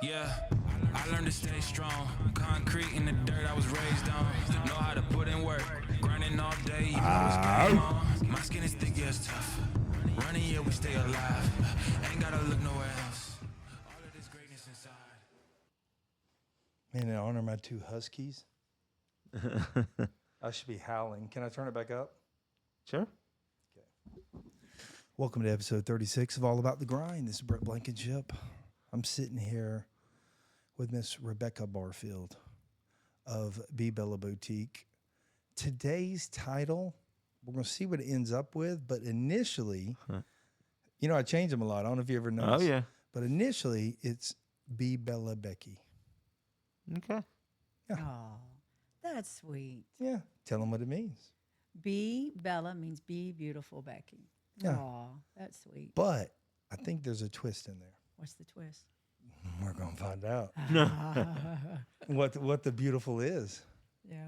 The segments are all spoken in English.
Yeah, I learned to stay strong. Concrete in the dirt I was raised on. Know how to put in work. Grinding all day, even though it's game on. My skin is thick, yeah, it's tough. Running, yeah, we stay alive. Ain't gotta look nowhere else. All of this greatness inside. Man, in honor of my two huskies, I should be howling. Can I turn it back up? Sure. Welcome to episode 36 of All About the Grind. This is Brett Blankenship. I'm sitting here with Miss Rebecca Barfield of Belle Boutique. Today's title, we're going to see what it ends up with, but initially, you know, I change them a lot. I don't know if you ever noticed. Oh, yeah. But initially, it's Be Bella Becky. Okay. Yeah. Oh, that's sweet. Yeah. Tell them what it means. Be Bella means be beautiful, Becky. Yeah. Oh, that's sweet. But I think there's a twist in there. What's the twist? We're going to find out what the beautiful is. Yeah.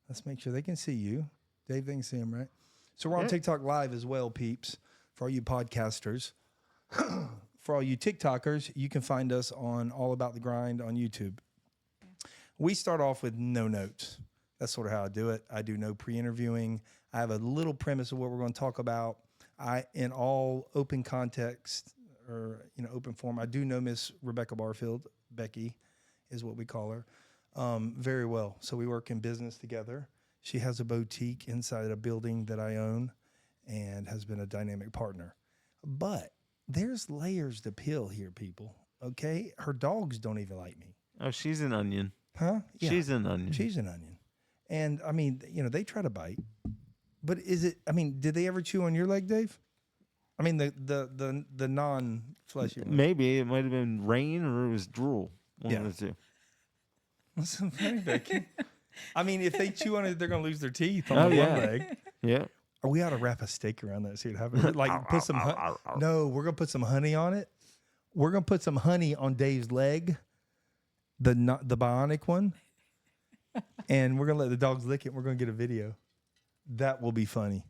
Let's make sure they can see you. Dave, they can see him, right? So we're on Yeah. TikTok Live as well, peeps. For all you podcasters. For all you TikTokers, you can find us on All About the Grind on YouTube. We start off with no notes. That's sort of how I do it. I do no pre-interviewing. I have a little premise of what we're going to talk about. In all open context or open form, I do know Miss Rebecca Barfield. Becky is what we call her, very well. So we work in business together. She has a boutique inside a building that I own and has been a dynamic partner. But there's layers to peel here, people. Okay, her dogs don't even like me. Oh, she's an onion. Huh? Yeah. She's an onion. She's an onion. And I mean, they try to bite. But did they ever chew on your leg, Dave? I mean, the non-fleshy one. Maybe it might have been rain or it was drool. One of the two. That's so funny, Becky. I mean, if they chew on it, they're going to lose their teeth on Oh, the yeah. one leg. Yeah. Or we ought to wrap a steak around that. See what happens. Like put some No, we're going to put some honey on it. We're going to put some honey on Dave's leg, the bionic one. And we're going to let the dogs lick it. We're going to get a video. That will be funny.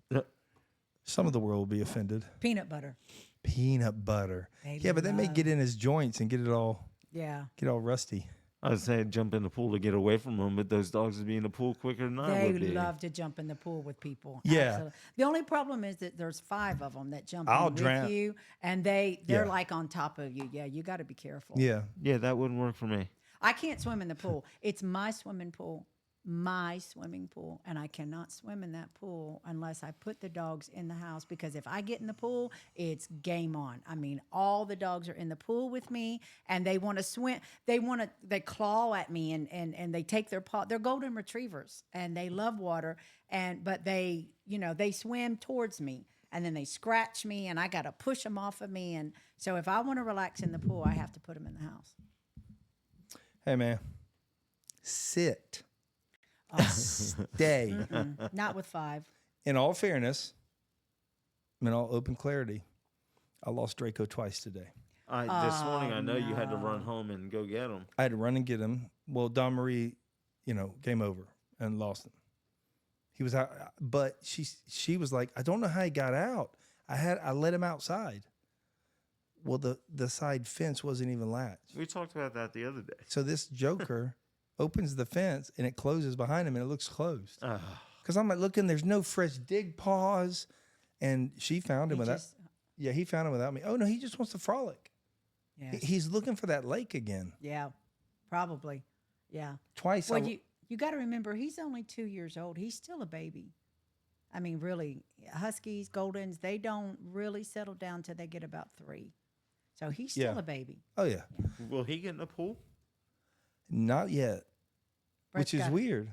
Some of the world will be offended. Peanut butter. Peanut butter. They Yeah, but they may love- get in his joints and get all Yeah. rusty. I would say jump in the pool to get away from them, but those dogs would be in the pool quicker than I They would be. love to jump in the pool with people. Yeah. Absolutely. The only problem is that there's 5 of them that jump I'll in drown. with you, and they're Yeah. like on top of you. Yeah, you got to be careful. Yeah. Yeah, that wouldn't work for me. I can't swim in the pool. It's my swimming pool, and I cannot swim in that pool unless I put the dogs in the house, because if I get in the pool, it's game on. I mean, all the dogs are in the pool with me and they want to swim. They claw at me and they take their paw. They're golden retrievers and they love water, but they swim towards me and then they scratch me and I got to push them off of me. And so if I want to relax in the pool, I have to put them in the house. Hey, man. Sit. Stay. Not with 5. In all fairness, in all open clarity, I lost Draco twice today. This morning, I know you had to run home and go get them. I had to run and get him. Well, Don Marie, game over and lost him. He was out, but she was like, I don't know how he got out. I let him outside. Well, the side fence wasn't even latched. We talked about that the other day. So this joker opens the fence and it closes behind him and it looks closed. Because I'm like looking, there's no fresh dig paws. And she found him without. Yeah, he found him without me. Oh no, he just wants to frolic. Yes. He's looking for that lake again. Yeah, probably. Yeah. Twice. Well, you got to remember, he's only 2 years old. He's still a baby. I mean, really, Huskies, Goldens, they don't really settle down till they get about 3. So he's still a baby. Oh yeah. Will he get in the pool? Not yet. Brett's Which is weird.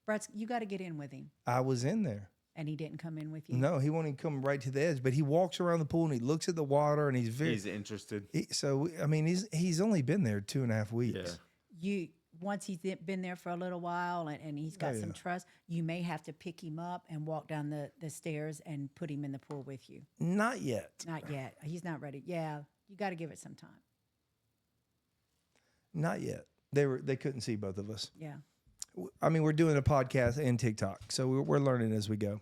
Brett's, you got to get in with him. I was in there. And he didn't come in with you? No, he won't even come right to the edge, but he walks around the pool and he looks at the water and He's interested. He's only been there 2.5 weeks. Yeah. Once he's been there for a little while and he's got some trust, you may have to pick him up and walk down the stairs and put him in the pool with you. Not yet. Not yet. He's not ready. Yeah, you got to give it some time. Not yet. They couldn't see both of us. Yeah. I mean, we're doing a podcast and TikTok, so we're learning as we go.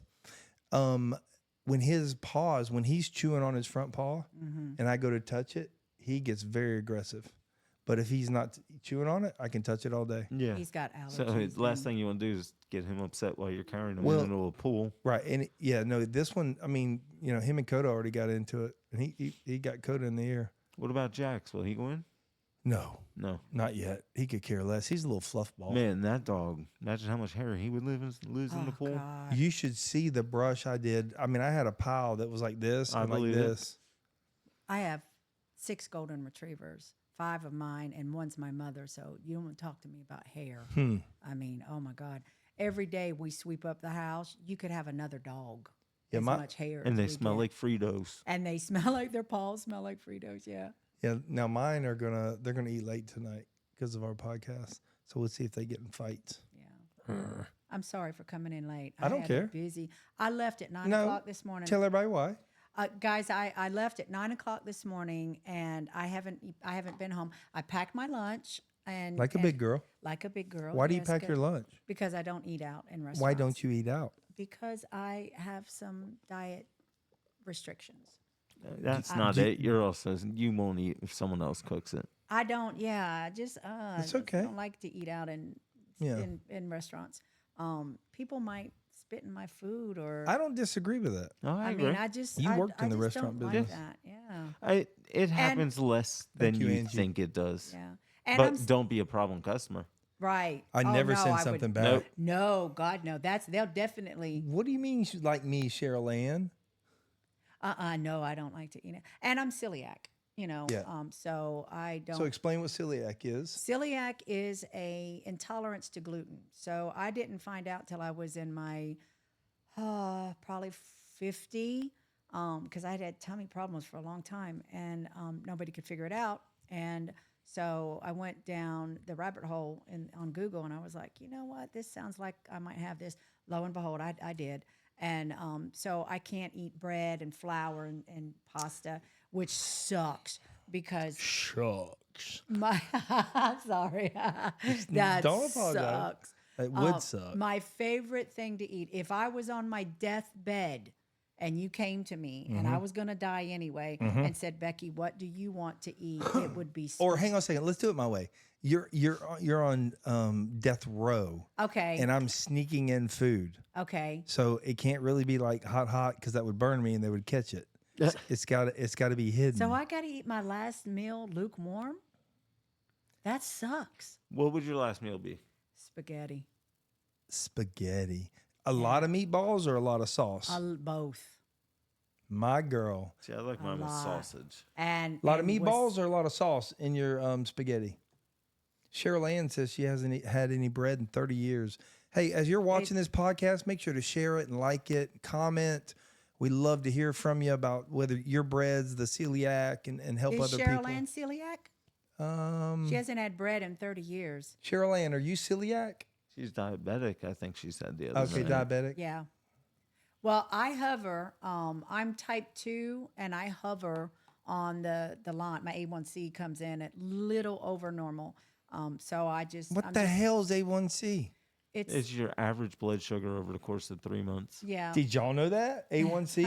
When he's chewing on his front paw, and I go to touch it, he gets very aggressive. But if he's not chewing on it, I can touch it all day. Yeah. He's got allergies. So the last and- thing you want to do is get him upset while you're carrying him Well- into a pool. Right. And this one, I mean, him and Coda already got into it, and he got Coda in the ear. What about Jax? Will he go in? No, No. not yet. He could care less. He's a little fluff ball. Man, that dog. Imagine how much hair he would lose in the pool. God. You should see the brush I did. I mean, I had a pile that was like this I and like believe it. this. I have 6 golden retrievers, 5 of mine, and 1's my mother. So you don't want to talk to me about hair. I mean, oh my God. Every day we sweep up the house, you could have another dog. Yeah, as my- much hair. And as they we smell get. like Fritos. And they smell like their paws smell like Fritos. Yeah. Yeah. Now mine are they're gonna eat late tonight because of our podcast. So we'll see if they get in fights. Yeah. I'm sorry for coming in late. I don't had care. it busy. I left at 9 No, o'clock this morning. Tell everybody why. Guys, I left at 9 o'clock this morning, and I haven't been home. I packed my lunch and Like a big girl. like a big girl. Why do you yes, pack your good. lunch? Because I don't eat out in restaurants. Why don't you eat out? Because I have some diet restrictions. That's not it. You're also, you won't eat if someone else cooks it. I don't. Yeah, I just It's okay. I don't like to eat out in restaurants. People might spit in my food, or I don't disagree with that. No, I I agree. mean, I just You I- worked I in the just restaurant don't business. Like that. Yeah, It happens less than Thank you, you Angie. think it does. yeah. And But I'm don't be a problem customer. right. I Oh, never no, send I would- something back. Nope. No, God, no. They'll definitely. What do you mean you like me, Cheryl Ann? No, I don't like to eat it, and I'm celiac. Yeah. So I don't. So explain what celiac is. Celiac is a intolerance to gluten. So I didn't find out till I was in my probably 50, because I had tummy problems for a long time, and nobody could figure it out. And so I went down the rabbit hole on Google, and I was like, you know what? This sounds like I might have this. Lo and behold, I did. And so I can't eat bread and flour and pasta, which sucks because Shucks. I'm sorry. That Don't apologize. sucks. It would suck. My favorite thing to eat, if I was on my deathbed and you came to me and Mm-hmm. I was going to die anyway and said, Becky, what do you want to eat? It would be Or hang on a second. Let's do it my way. You're on death row, okay. and I'm sneaking in food. Okay. So it can't really be like hot because that would burn me and they would catch it. It's got to be hidden. So I got to eat my last meal lukewarm? That sucks. What would your last meal be? Spaghetti. Spaghetti. A lot of meatballs or a lot of sauce? Both. My girl. See, I like mine with lot. sausage. And A lot of and meatballs or a lot of sauce in your spaghetti? Cheryl Ann says she hasn't had any bread in 30 years. Hey, as you're watching this podcast, make sure to share it and like it, comment. We love to hear from you about whether your bread's the celiac and help Is other Cheryl people. Ann celiac? She hasn't had bread in 30 years. Cheryl Ann, are you celiac? She's diabetic, I think she said the other Okay, night. diabetic. Yeah. Well, I hover. I'm type 2, and I hover on the line. My A1C comes in at little over normal. So I just. What I'm the just- hell's A1C? It's your average blood sugar over the course of 3 months. Yeah. Did y'all know that? A1C?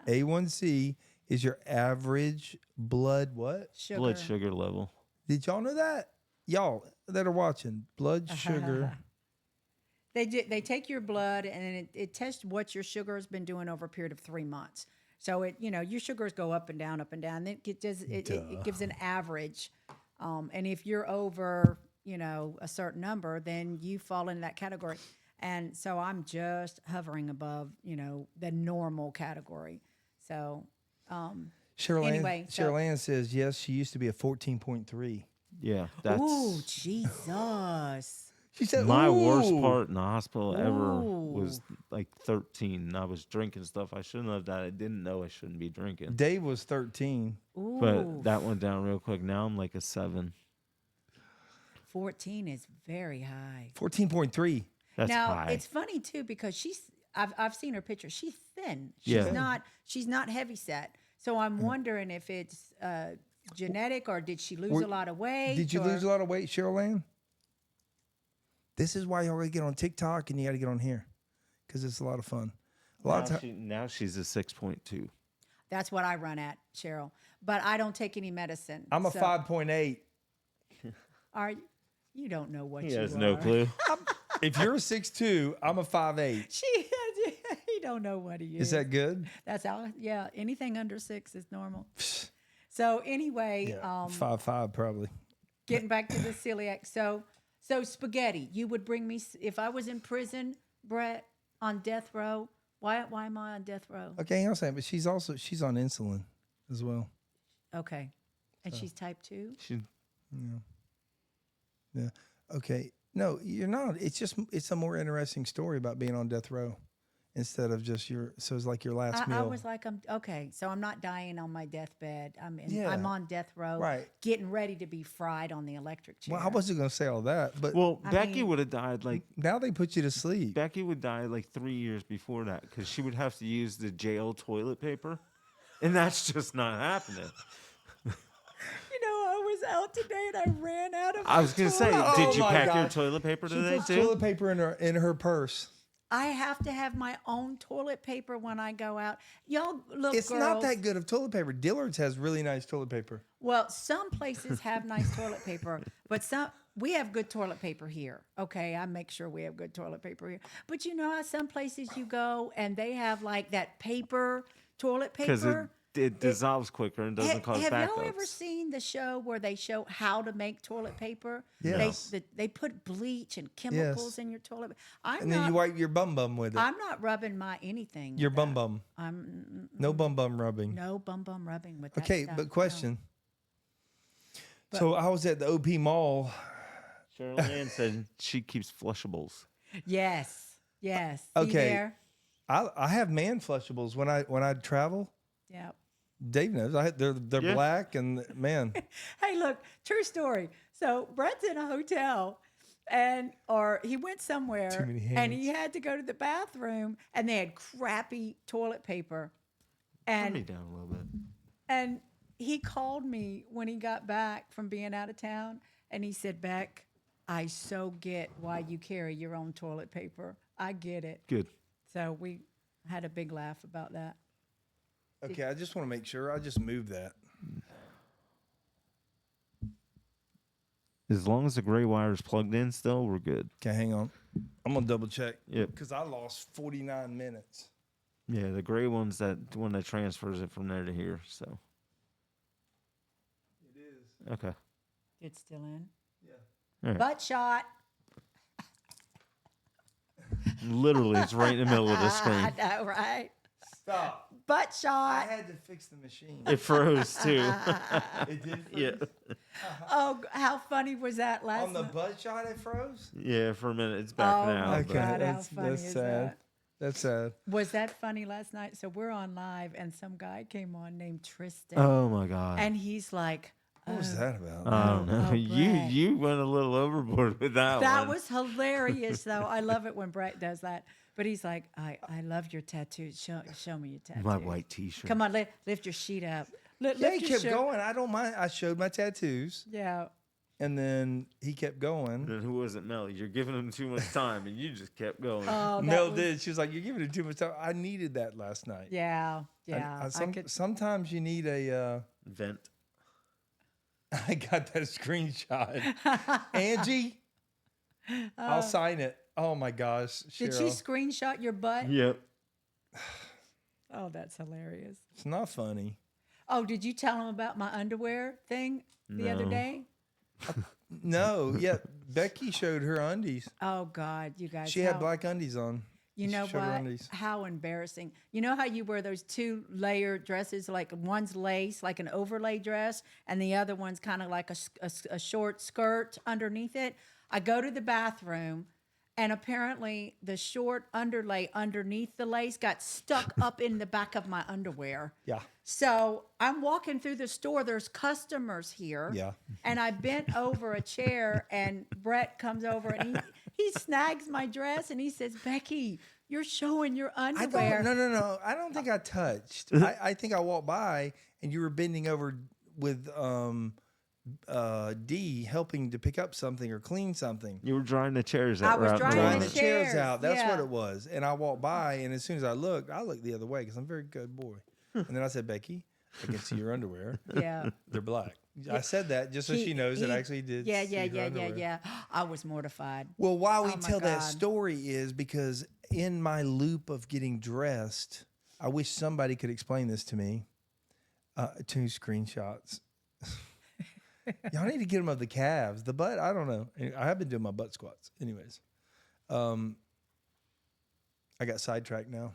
A1C is your average blood what? Sugar. Blood sugar level. Did y'all know that? Y'all that are watching, blood sugar. They take your blood and it tests what your sugar has been doing over a period of 3 months. So your sugars go up and down, up and down. Then it gives an average. And if you're over, a certain number, then you fall into that category. And so I'm just hovering above, the normal category. So Cheryl Anyway, Ann, so- Cheryl Ann says yes, she used to be a 14.3. Yeah, that's ooh, Jesus. She said my worst "Ooh." part in the hospital ever Ooh. was like 13. And I was drinking stuff I shouldn't have that I didn't know I shouldn't be drinking. Dave was 13. Ooh. But that went down real quick. Now I'm like a 7. 14 is very high. 14.3. That's now high. it's funny too because I've seen her picture. She's thin. Yeah. She's not heavy set. So I'm wondering if it's genetic or did she lose Were- a lot of weight? Did you or- lose a lot of weight, Cheryl Ann? This is why you gotta get on TikTok and you gotta get on here because it's a lot of fun. A lot of times. now she's a 6.2. That's what I run at, Cheryl. But I don't take any medicine. I'm a so- 5.8. Are you? You don't know what He you has are. no clue. If you're a 6'2", I'm a 5'8". He don't know what he is. Is that good? That's how. Yeah, anything under 6 is normal. So anyway, Yeah, 5'5" probably. getting back to the celiac. So spaghetti. You would bring me if I was in prison, Brett, on death row. Why am I on death row? Okay, hang on a second, but she's on insulin as well. Okay, and she's type 2. Yeah. Okay. No, you're not. It's a more interesting story about being on death row instead of just so it's like your last meal. I was like, so I'm not dying on my deathbed. Yeah. I'm on death row, Right. getting ready to be fried on the electric chair. Well, I wasn't going to say all that, but Well, Becky would have died like now they put you to sleep. Becky would die like 3 years before that because she would have to use the jail toilet paper, and that's just not happening. I was out today and I ran out of. I was gonna say, Oh did you my pack your God. toilet paper She today puts too? toilet paper in her purse. I have to have my own toilet paper when I go out. Y'all look, It's girls. not that good of toilet paper. Dillard's has really nice toilet paper. Well, some places have nice toilet paper, but we have good toilet paper here. Okay, I make sure we have good toilet paper here. But you know how some places you go and they have like that paper toilet Because paper. it dissolves quicker and doesn't cause Have backups. y'all ever seen the show where they show how to make toilet paper? Yes. They put bleach and chemicals in your toilet. And then you wipe your bum with it. I'm not rubbing my anything. Your with bum that. bum. No bum rubbing. No bum rubbing with that. Okay, stuff, but no. question. So I was at the OP Mall. Cheryl Ann said she keeps flushables. Yes. See Okay. there? I have man flushables when I travel. Yeah. Dave knows. They're Yeah. black and man. Hey, look, true story. So Brett's in a hotel or he went somewhere Too many and he hands. had to go to the bathroom and they had crappy toilet paper. Turn me And down a little bit. and he called me when he got back from being out of town and he said, Beck, I so get why you carry your own toilet paper. I get it. Good. So we had a big laugh about that. Okay, I just want to make sure. I just moved that. As long as the gray wire is plugged in still, we're good. Okay, hang on. I'm gonna double check. Yep. Because I lost 49 minutes. Yeah, the gray one's that one that transfers it from there to here. So. It is. Okay. It's still in. Yeah. All right. Butt shot. Literally, it's right in the middle of the I screen. know, right? Stop. Butt I shot. had to fix the machine. It froze too. It did freeze? Yeah. Oh, how funny was that last On the night? butt shot, it froze? Yeah, for a minute it's back Oh, now. my but- God, how funny is sad. that? That's sad. Was that funny last night? So we're on live, and some guy came on named Tristan, Oh my God. and he's like, What was that about? I don't know. Oh, Brett. You went a little overboard with that one. That was hilarious, though. I love it when Brett does that. But he's like, I love your tattoos. Show me your tattoos. my white T-shirt. Come on, lift your sheet up. Yeah, Lift he your kept shirt. going. I don't mind. I showed my tattoos, Yeah. and then he kept going. Then who was it, Mel? You're giving him too much time, and you just kept going. Oh, that Mel was- did. She was like, "You're giving it too much time." I needed that last night. Yeah. Yeah. Sometimes you need a. Vent. I got that screenshot. Angie, I'll sign it. Oh my gosh, Did Cheryl. she screenshot your butt? Yep. Oh, that's hilarious. It's not funny. Oh, did you tell him about my underwear thing the other No. day? No, yeah. Becky showed her undies. Oh God, you guys. She had black undies on. You She know showed her what? undies. How embarrassing. You know how you wear those 2-layer dresses, like one's lace, like an overlay dress, and the other one's kind of like a short skirt underneath it? I go to the bathroom, and apparently the short underlay underneath the lace got stuck up in the back of my underwear. Yeah. So I'm walking through the store. There's customers here. Yeah. And I bent over a chair, and Brett comes over, and he snags my dress, and he says, Becky, you're showing your I underwear. don't. No. I don't think I touched. I think I walked by and you were bending over with D helping to pick up something or clean something. You were drying the chairs I out. was right in the drying Drying morning. the chairs chairs, out. That's what yeah. it was. And I walked by, and as soon as I looked the other way because I'm a very good boy. And then I said, Becky, I can see your underwear. Yeah. They're black. I said that just so she knows that I actually did. Yeah, see yeah, her yeah, yeah, underwear. yeah. I was mortified. Well, why we Oh, my tell that God. story is because in my loop of getting dressed, I wish somebody could explain this to me. 2 screenshots. Y'all need to get them of the calves. The butt, I don't know. I have been doing my butt squats. Anyways, I got sidetracked now.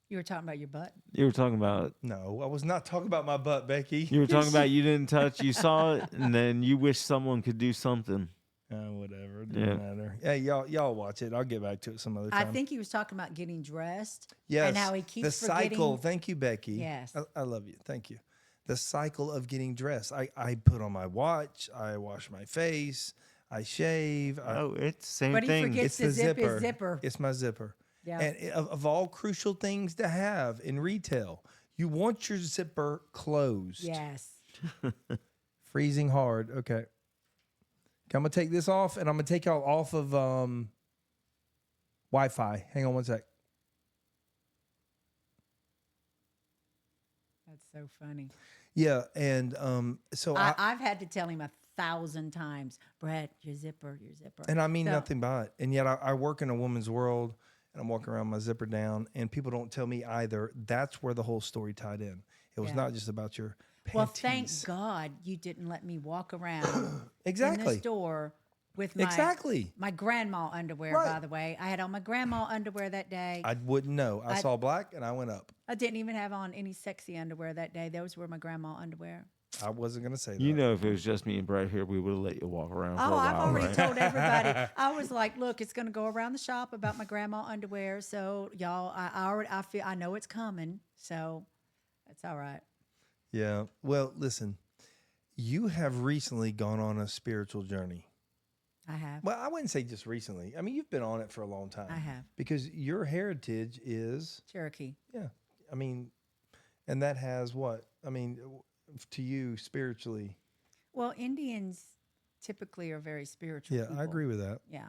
You were talking about your butt. You were talking about. No, I was not talking about my butt, Becky. You were talking about you didn't touch. You saw it, and then you wish someone could do something. Whatever. It doesn't matter. Hey, y'all watch it. I'll get back to it some other I time. think he was talking about getting dressed. Yes. And how he keeps the forgetting. cycle. Thank you, Becky. Yes. I love you. Thank you. The cycle of getting dressed. I put on my watch. I wash my face. I shave. Oh, it's the same But he thing. forgets to zip his zipper. It's my zipper. Yeah. And of all crucial things to have in retail, you want your zipper closed. Yes. Freezing hard. Okay. I'm going to take this off, and I'm going to take y'all off of Wi-Fi. Hang on one sec. That's so funny. Yeah, and so I've had to tell him 1,000 times, Brett, your zipper. and I mean So- nothing by it. And yet I work in a woman's world, and I'm walking around with my zipper down, and people don't tell me either. That's where the whole story tied in. It was Yeah. not just about your panties. Well, thank God you didn't let me walk around in Exactly. the store with my Exactly. my grandma underwear. Right. By the way, I had on my grandma underwear that day. I wouldn't know. I saw black, and I went up. I didn't even have on any sexy underwear that day. Those were my grandma underwear. I wasn't going to say that. You know, if it was just me and Brett here, we would have let you walk around for a Oh, while, I've already right? told everybody. I was like, look, it's going to go around the shop about my grandma underwear. So y'all, I know it's coming. So that's all right. Yeah. Well, listen, you have recently gone on a spiritual journey. I have. Well, I wouldn't say just recently. I mean, you've been on it for a long time. I have. Because your heritage is, Cherokee. yeah. I mean, and that has what? I mean, to you spiritually. Well, Indians typically are very spiritual. Yeah, people. I agree with that. Yeah.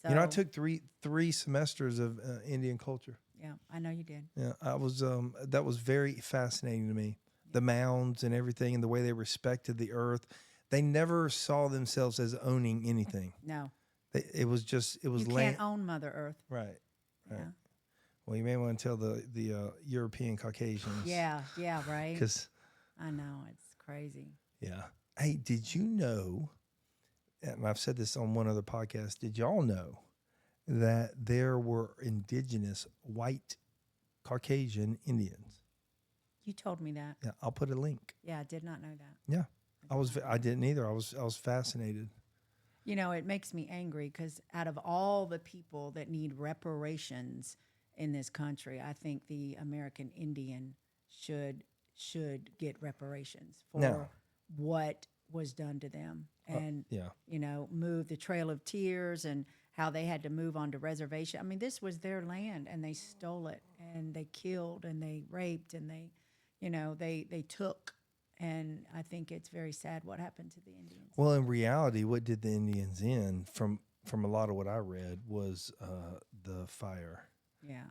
So, You know, I took three semesters of Indian culture. Yeah, I know you did. Yeah, I was. That was very fascinating to me. The mounds and everything, and the way they respected the earth. They never saw themselves as owning anything. No. It was just. It was You land. can't own Mother Earth. Right. Right. Yeah. Well, you may want to tell the European Caucasians. Yeah, right. Because I know, it's crazy. yeah. Hey, did you know? And I've said this on one other podcast. Did y'all know that there were indigenous white Caucasian Indians? You told me that. Yeah, I'll put a link. Yeah, I did not know that. Yeah, I didn't either. I was fascinated. You know, it makes me angry because out of all the people that need reparations in this country, I think the American Indian should get reparations for No. what was done to them, and Yeah. you know, move the Trail of Tears and how they had to move on to reservation. I mean, this was their land, and they stole it, and they killed, and they raped, and they, you know, they took. And I think it's very sad what happened to the Indians. Well, in reality, what did the Indians in from a lot of what I read was the fire, Yeah,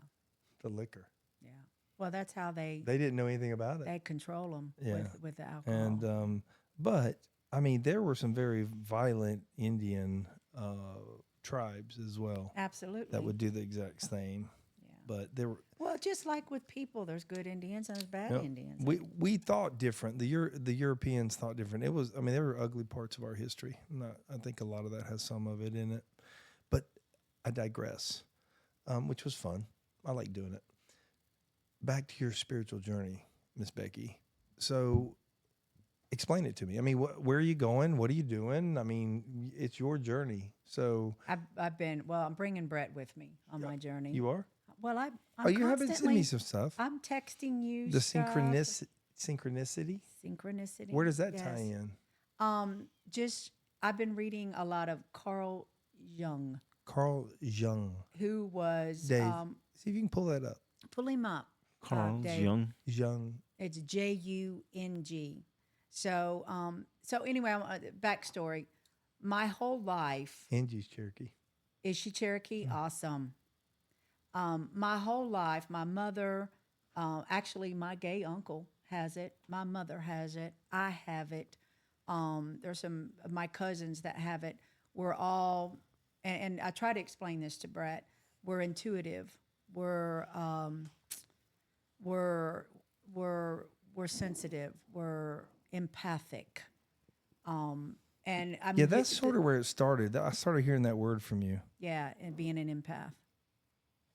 the liquor. yeah. Well, that's how they They didn't know anything about it. control them Yeah. with the alcohol. And but I mean, there were some very violent Indian tribes as well Absolutely. that would do the exact same. Yeah. But there were. Well, just like with people, there's good Indians and there's bad you know, Indians. we thought different. The Europeans thought different. It was. I mean, there were ugly parts of our history. I think a lot of that has some of it in it. But I digress. Which was fun. I like doing it. Back to your spiritual journey, Miss Becky. So, explain it to me. I mean, where are you going? What are you doing? I mean, it's your journey. So I'm bringing Brett with me on my journey. you are. Well, I'm You haven't sent me constantly- some stuff. I'm texting you The stuff. synchronicity. Synchronicity. Where does that yes. tie in? Just I've been reading a lot of Carl Jung, Carl Jung. who was Dave, see if you can pull that up. pull him up. Carl Dave. Jung. Jung. It's Jung. So anyway, backstory. My whole life, Angie's Cherokee. is she Cherokee? Awesome. My whole life, my mother, actually, my gay uncle has it. My mother has it. I have it. There's some of my cousins that have it. We're all, and I try to explain this to Brett. We're intuitive. We're sensitive. We're empathic. And I'm Yeah, that's sort of where it started. I started hearing that word from you. yeah, and being an empath.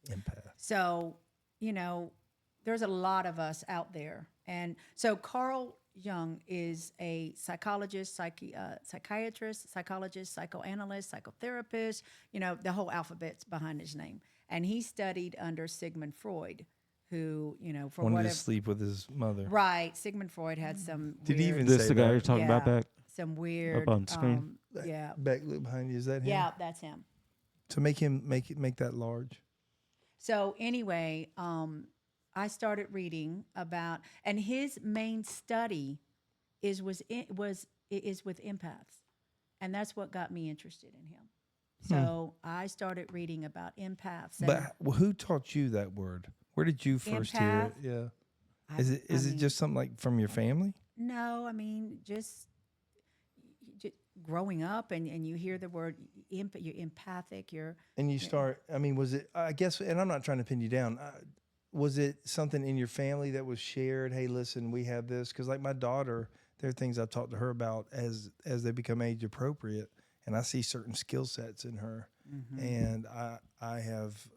Empath. So, there's a lot of us out there. And so Carl Jung is a psychologist, psychiatrist, psychologist, psychoanalyst, psychotherapist, the whole alphabet's behind his name. And he studied under Sigmund Freud, who, for Wanted whatever. to sleep with his mother. Right. Sigmund Freud had some Did he weird, even This say the guy that? you're talking about back? some weird, up on screen? yeah. Back look behind you, is that him? Yeah, that's him. To make that large. So anyway, I started reading about, and his main study is with empaths, and that's what got me interested in him. So I started reading about empaths. And But who taught you that word? Where did you first hear it? Empath? Yeah. Is it just something like from your family? No, I mean just growing up, and you hear the word you're empathic. And you start, I mean, was it, I guess, and I'm not trying to pin you down, was it something in your family that was shared? Hey, listen, we have this. Because like my daughter, there are things I've talked to her about as they become age appropriate. And I see certain skill sets in her. And I have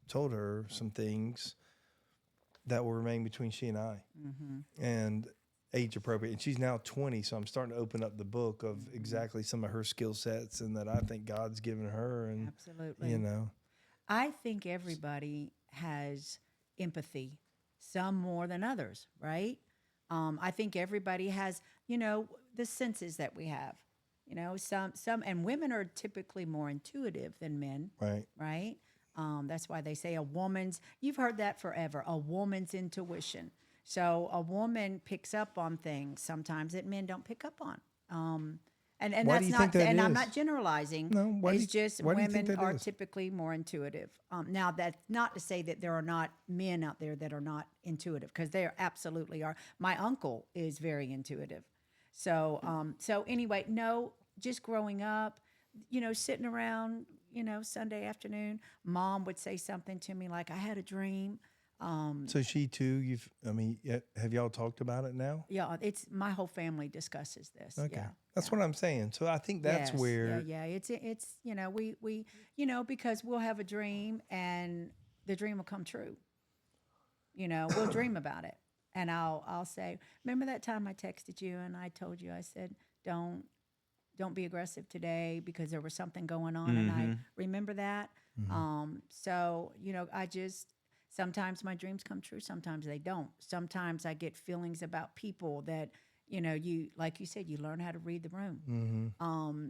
told her some things that will remain between she and I. And age appropriate. And she's now 20, so I'm starting to open up the book of exactly some of her skill sets and that I think God's given her. And Absolutely. I think everybody has empathy, some more than others, right? I think everybody has, the senses that we have. Some, and women are typically more intuitive than men, right? That's why they say you've heard that forever, a woman's intuition. So a woman picks up on things sometimes that men don't pick up on. And Why that's do you not, think that and I'm is? not generalizing. No, why do it's you- just why do you think women that are is? typically more intuitive. Now that's not to say that there are not men out there that are not intuitive, because there absolutely are. My uncle is very intuitive. So anyway, just growing up, sitting around, Sunday afternoon, Mom would say something to me like, I had a dream. So she too, have y'all talked about it now? Yeah, it's my whole family discusses this. Okay. Yeah, That's what I'm saying. So I think that's Yes, where, yeah. It's we because we'll have a dream and the dream will come true. We'll dream about it, and I'll say, remember that time I texted you and I told you, I said, don't be aggressive today because there was something going on, and I remember that. So I just. Sometimes my dreams come true. Sometimes they don't. Sometimes I get feelings about people that, you, like you said, you learn how to read the room.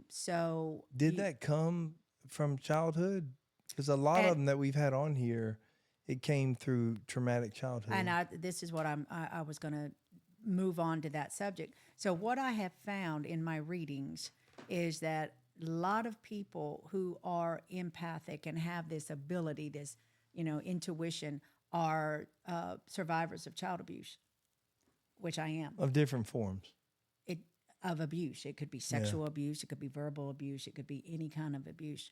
So did that come from childhood? Because a lot of them that we've had on here, it came through traumatic childhood. And this is what I was going to move on to that subject. So what I have found in my readings is that a lot of people who are empathic and have this ability, this intuition, are survivors of child abuse, which I am. Of different forms. Of abuse. It could be sexual abuse, it could be verbal abuse, it could be any kind of abuse,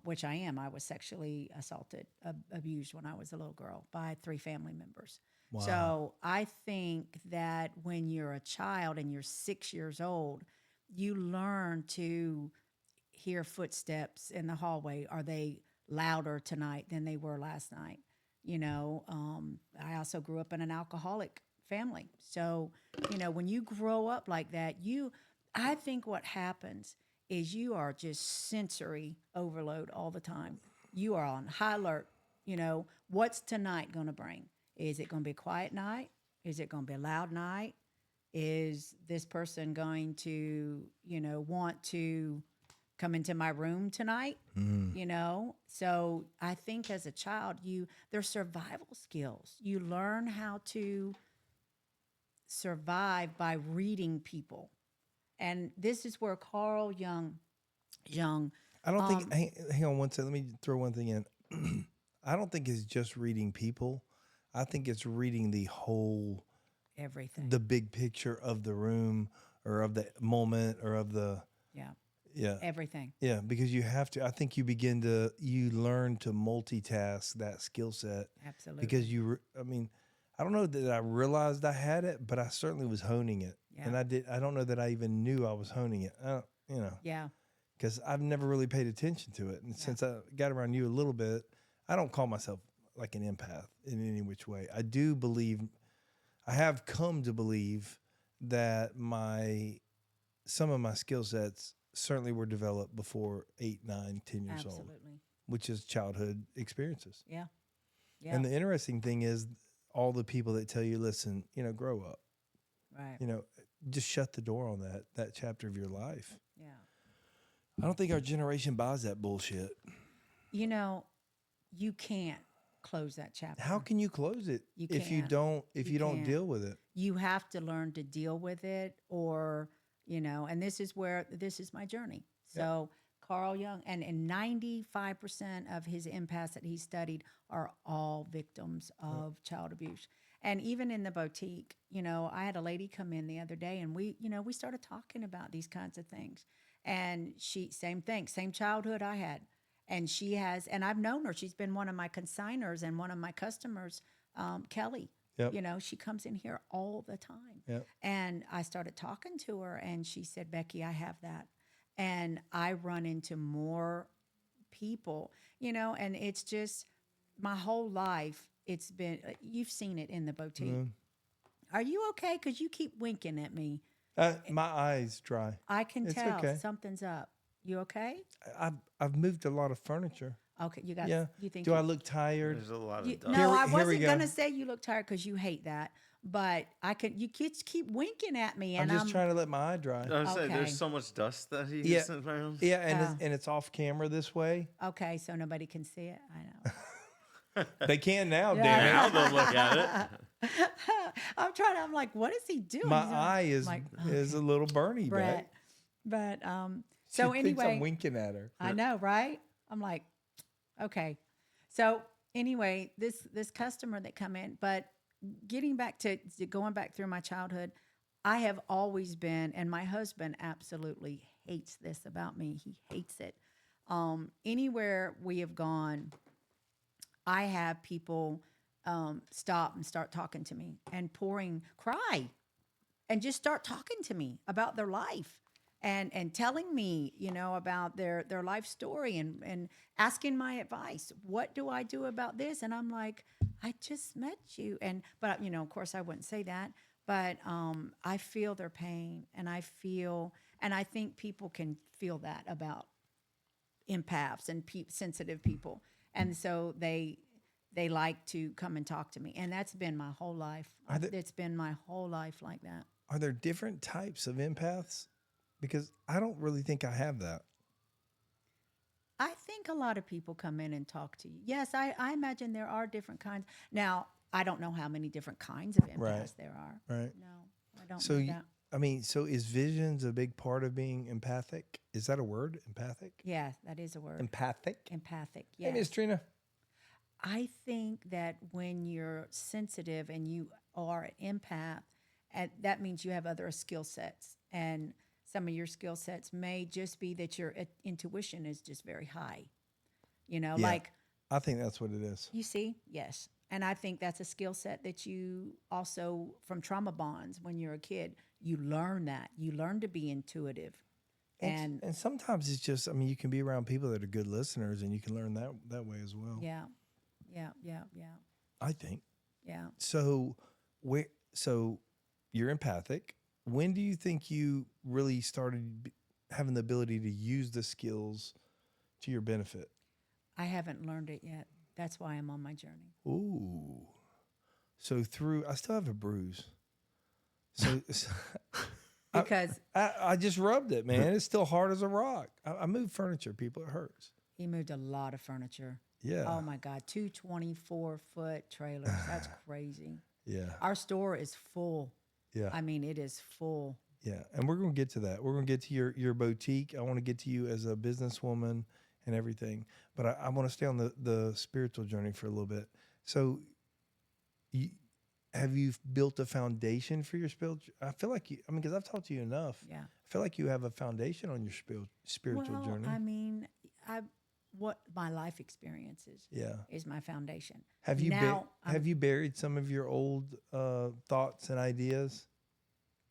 which I am. I was sexually assaulted, abused when I was a little girl by 3 family members. Wow. So I think that when you're a child and you're 6 years old, you learn to hear footsteps in the hallway. Are they louder tonight than they were last night? I also grew up in an alcoholic family. So, when you grow up like that, I think what happens is you are just sensory overload all the time. You are on high alert. What's tonight going to bring? Is it going to be a quiet night? Is it going to be a loud night? Is this person going to, want to come into my room tonight? So I think as a child, their survival skills. You learn how to survive by reading people. And this is where Carl Jung. I don't think, hang on one second, let me throw one thing in. I don't think it's just reading people. I think it's reading the whole everything. the big picture of the room or of the moment or of the yeah, everything. yeah, because you have to. I think you learn to multitask that skill set Absolutely. because I mean, I don't know that I realized I had it, but I certainly was honing it, Yeah. and I don't know that I even knew I was honing it. Yeah. Because I've never really paid attention to it, and since I got around you a little bit, I don't call myself like an empath in any which way. I do believe, I have come to believe that some of my skill sets certainly were developed before 8, 9, 10 years old, Absolutely. which is childhood experiences. Yeah. Yeah. And the interesting thing is all the people that tell you, listen, grow up, Right. just shut the door on that chapter of your life. Yeah. I don't think our generation buys that bullshit. You can't close that chapter. How can you close it You if you can't. don't you don't can't. deal with it? You have to learn to deal with it, or and this is my journey. So Carl Jung, and 95% of his empaths that he studied are all victims of child abuse. And even in the boutique, I had a lady come in the other day, and we started talking about these kinds of things. And same thing, same childhood I had. And she has, and I've known her. She's been one of my consignors and one of my customers, Kelly. Yep. She comes in here all the time. Yep. And I started talking to her, and she said, Becky, I have that. And I run into more people, and it's just my whole life. It's been, you've seen it in the boutique. Are you okay? Because you keep winking at me. My eyes dry. I can It's tell okay. something's up. You okay? I've moved a lot of furniture. Okay, you got. Yeah. You think? Do I look tired? There's a lot of You, dust. no, I Here we wasn't go. gonna say you look tired because you hate that, but I could. You kids keep winking at me, I'm and just trying to let my eye dry. I was saying, Okay. there's so much dust that he Yeah. has sent around. Yeah, and it's off camera this way. Okay, so nobody can see it. I know. They can now, Yeah. damn Now it. they'll look at it. I'm like, what is he doing? My He's eye is like, is a little burny, Brett. Brett. But She so thinks I'm anyway, winking at her. I know, right? I'm like, okay. So anyway, this customer that come in, but getting back to going back through my childhood, I have always been, and my husband absolutely hates this about me. He hates it. Anywhere we have gone, I have people stop and start talking to me and cry and just start talking to me about their life and telling me, about their life story and asking my advice. What do I do about this? And I'm like, I just met you. But of course I wouldn't say that, but I feel their pain, and I think people can feel that about empaths and sensitive people. And so they like to come and talk to me. And that's been my whole life. It's been my whole life like that. Are there different types of empaths? Because I don't really think I have that. I think a lot of people come in and talk to you. Yes, I imagine there are different kinds. Now, I don't know how many different kinds of empaths Right. there are. Right. No, I don't So, know that. so is visions a big part of being empathic? Is that a word? Empathic? Yeah, that is a word. Empathic? Empathic, Hey, Miss yes. Trina. I think that when you're sensitive and you are an empath, that means you have other skill sets. And some of your skill sets may just be that your intuition is just very high. Like, I think that's what it is. you see, yes. And I think that's a skill set that you also, from trauma bonds when you're a kid, you learn that. You learn to be intuitive. And sometimes it's just, you can be around people that are good listeners, and you can learn that way as well. yeah. I think. Yeah. So you're empathic. When do you think you really started having the ability to use the skills to your benefit? I haven't learned it yet. That's why I'm on my journey. Ooh. So I still have a bruise. So Because I just rubbed it, man. It's still hard as a rock. I moved furniture, people. It hurts. he moved a lot of furniture. Yeah. Oh my God, 2 24-foot trailers. That's crazy. Yeah. Our store is full. Yeah. It is full. Yeah. And we're going to get to that. We're going to get to your boutique. I want to get to you as a businesswoman and everything. But I want to stay on the spiritual journey for a little bit. So have you built a foundation for your spiritual? I feel like you. I mean, because I've talked to you enough. Yeah. I feel like you have a foundation on your spiritual Well, journey. I mean, what my life experiences Yeah. is my foundation. Have you now? have you buried some of your old thoughts and ideas?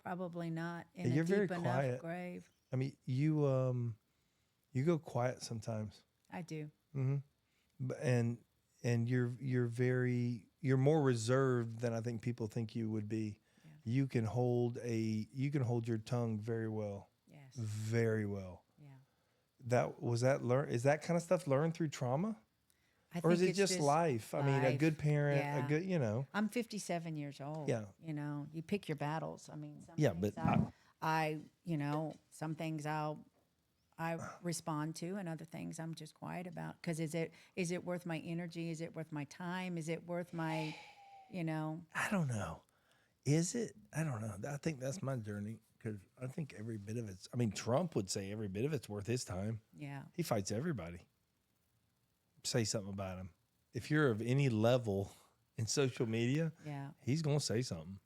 Probably not in Yeah, you're a very deep enough quiet. grave. I mean, you go quiet sometimes. I do. And you're more reserved than I think people think you would be. Yeah. You can hold your tongue very well. Yes. Very well. Yeah. Is that kind of stuff learned through trauma? I Or is think it it's just life? I mean, a life. good parent, a Yeah. good, I'm 57 years old. Yeah. You know, you pick your battles. I mean, some Yeah, things but some things I respond to, and other things I'm just quiet about. Because is it worth my energy? Is it worth my time? Is it worth my, I don't know. Is it? I don't know. I think that's my journey because I think every bit of it's. I mean, Trump would say every bit of it's worth his time. Yeah. He fights everybody. Say something about him. If you're of any level in social media, Yeah. he's gonna say something.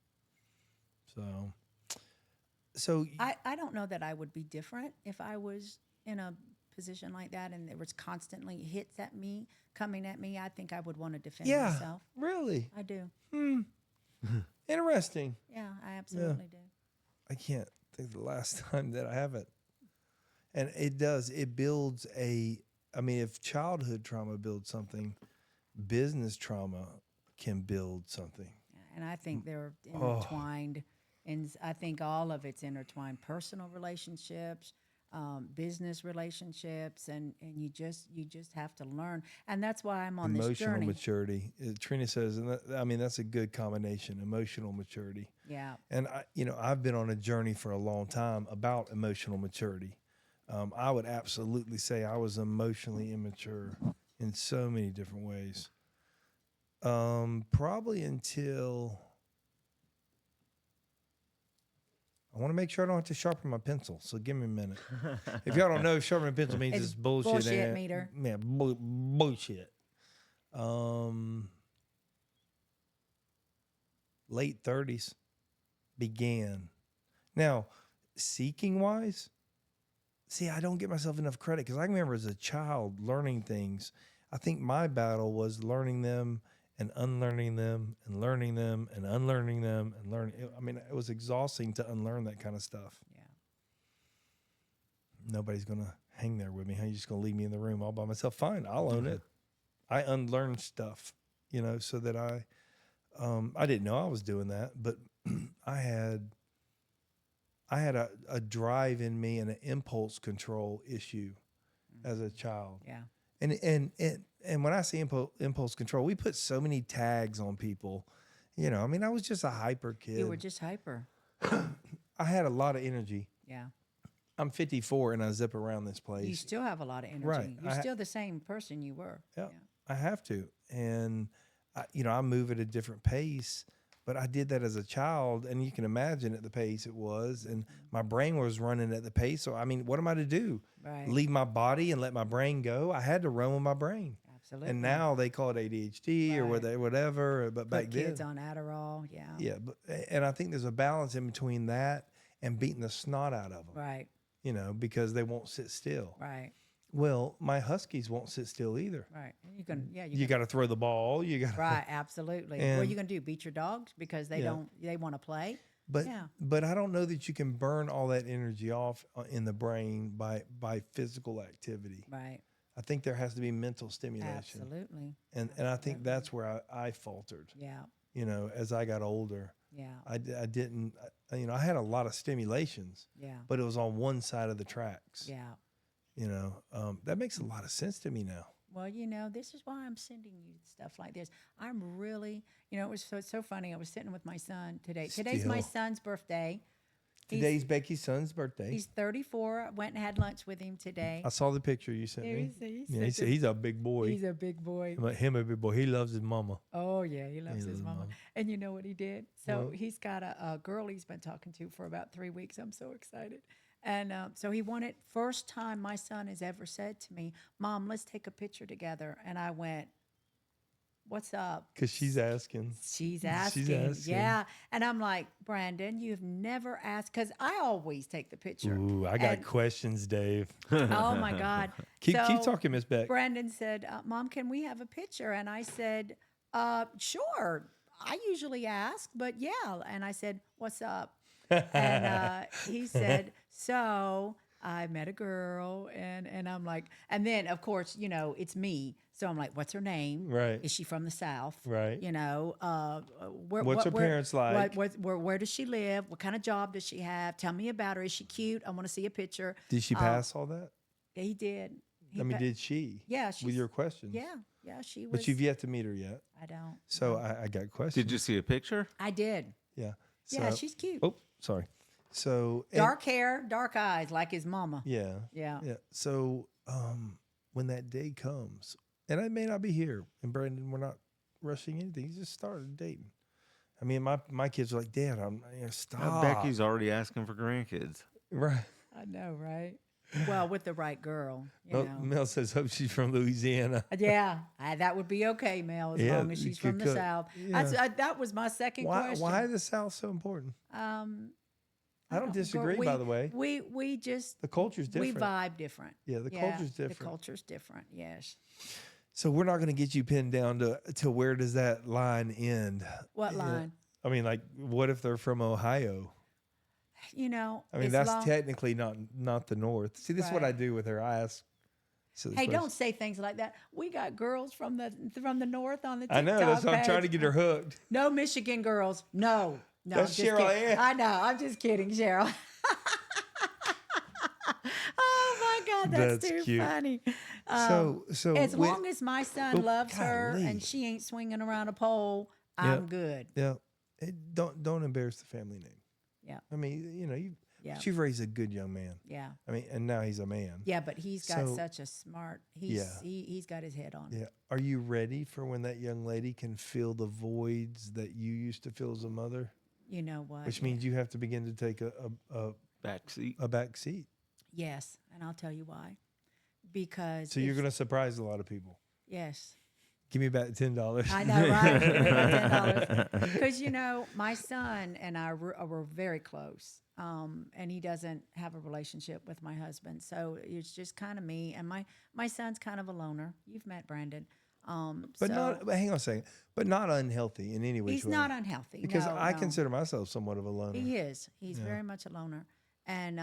So I don't know that I would be different if I was in a position like that and there was constantly hits at me, coming at me. I think I would want to defend yeah, myself. really I do. interesting. Yeah, I absolutely do. I can't think of the last time that I haven't. And it does. It builds I mean, if childhood trauma builds something, business trauma can build something. And I think they're Oh. intertwined. And I think all of it's intertwined. Personal relationships, business relationships, and you just have to learn. And that's why I'm on this Emotional journey. maturity. Trina says, and I mean, that's a good combination, emotional maturity. Yeah. And I've been on a journey for a long time about emotional maturity. I would absolutely say I was emotionally immature in so many different ways. Probably until I want to make sure I don't have to sharpen my pencil. So give me a minute. If y'all don't know, sharpening a pencil means It's it's bullshit. bullshit ain't it? meter. Yeah, bullshit. Late 30s began. Now, seeking wise, see, I don't give myself enough credit because I remember as a child learning things. I think my battle was learning them and unlearning them and learning them and unlearning them and learning. I mean, it was exhausting to unlearn that kind of stuff. Yeah. Nobody's going to hang there with me. How you just going to leave me in the room all by myself? Fine, I'll own it. I unlearned stuff, so that I didn't know I was doing that, but I had a drive in me and an impulse control issue as a child. Yeah. And when I say impulse control, we put so many tags on people. I mean, I was just a hyper kid. You were just hyper. I had a lot of energy. Yeah. I'm 54 and I zip around this place. You still have a lot of energy. Right. You're still the same person you were. Yeah, I have to. And, I move at a different pace, but I did that as a child. And you can imagine at the pace it was. And my brain was running at the pace. So, I mean, what am I to do? Right. Leave my body and let my brain go? I had to run with my brain. Absolutely. And now they call it ADHD or Right. whatever. But back Put then. kids on Adderall. Yeah. Yeah. And I think there's a balance in between that and beating the snot out of them. Right. Because they won't sit still. Right. Well, my Huskies won't sit still either. Right. And you can, You got to throw the ball. You got right. Absolutely. What are you going to do? Beat your dogs because they want to play? But I don't know that you can burn all that energy off in the brain by physical activity. Right. I think there has to be mental stimulation. Absolutely. And I think that's where I faltered. Yeah. As I got older. Yeah. I didn't, I had a lot of stimulations. Yeah. But it was on one side of the tracks. Yeah. That makes a lot of sense to me now. Well, this is why I'm sending you stuff like this. I'm really, it was so funny. I was sitting with my son today. Today's my son's birthday. Today's Becky's son's birthday. He's 34. I went and had lunch with him today. I saw the picture you sent me. He's a big boy. He's a big boy. Him a big boy. He loves his mama. Oh, yeah, he loves his mama. And you know what he did? So he's got a girl he's been talking to for about 3 weeks. I'm so excited. And so he wanted, first time my son has ever said to me, Mom, let's take a picture together. And I went, what's up? Because she's asking. She's asking. asking. Yeah. And I'm like, Brandon, you've never asked, because I always take the picture. Ooh, I got And- questions, Dave. Oh my God. Keep So talking, Miss Beck. Brandon said, Mom, can we have a picture? And I said, sure. I usually ask, but yeah. And I said, what's up? And he said, so I met a girl, and I'm like, and then of course, it's me. So I'm like, what's her name? Right. Is she from the South? Right. What's her parents like? Where does she live? What kind of job does she have? Tell me about her. Is she cute? I want to see a picture. Did she pass all that? He did. Did she? Yeah, with she's- your questions. Yeah, she was. But you've yet to meet her yet. I don't. So I got questions. Did you see a picture? I did. Yeah. Yeah, So- she's cute. Oh, sorry. So and- Dark hair, dark eyes, like his mama. Yeah. Yeah. Yeah. So when that day comes, and I may not be here, and Brandon, we're not rushing anything. He just started dating. I mean, my kids are like, Dad, stop. Becky's already asking for grandkids. Right. I know, right? Well, with the right girl, Mel says, hope she's from Louisiana. Yeah, that would be okay, Mel, as Yeah, long as you she's from could the cook. South. Yeah. That was my second question. Why is the South so important? I don't disagree, we, by the way. We just The culture's different. we vibe different. Yeah, the culture's different. The culture's different. Yes. So we're not going to get you pinned down to where does that line end? What Yeah. line? I mean, like, what if they're from Ohio? I mean, I mean, that's technically not the North. See, this is what I Right. do with her. I ask. silly Hey, don't questions. say things like that. We got girls from the North on the TikTok I know. That's why I'm trying to page. get her hooked. No Michigan girls. No. That's I'm just Cheryl kidding. Ann. I know. I'm just kidding, Cheryl. Oh my God, that's That's too cute. funny. So As long as my son Oh, loves her golly. and she ain't swinging around a pole, I'm good. yeah, don't embarrass the family name. Yeah. I mean, Yeah. you've raised a good young man. Yeah. I mean, and now he's a man. Yeah, but he's got So- such a smart. Yeah. He's got his head on. Yeah. Are you ready for when that young lady can fill the voids that you used to fill as a mother? You know what? Which means you have to begin to take a Backseat. back seat. Yes, and I'll tell you why. Because So you're going to surprise a lot of people. Yes. Give me back $10. I know, right? Because my son and I were very close, and he doesn't have a relationship with my husband, so it's just kind of me. And my son's kind of a loner. You've met Brandon, But hang on a second. But not unhealthy in any way. he's not unhealthy Because no, I no. consider myself somewhat of a loner. He is. He's very much a loner, and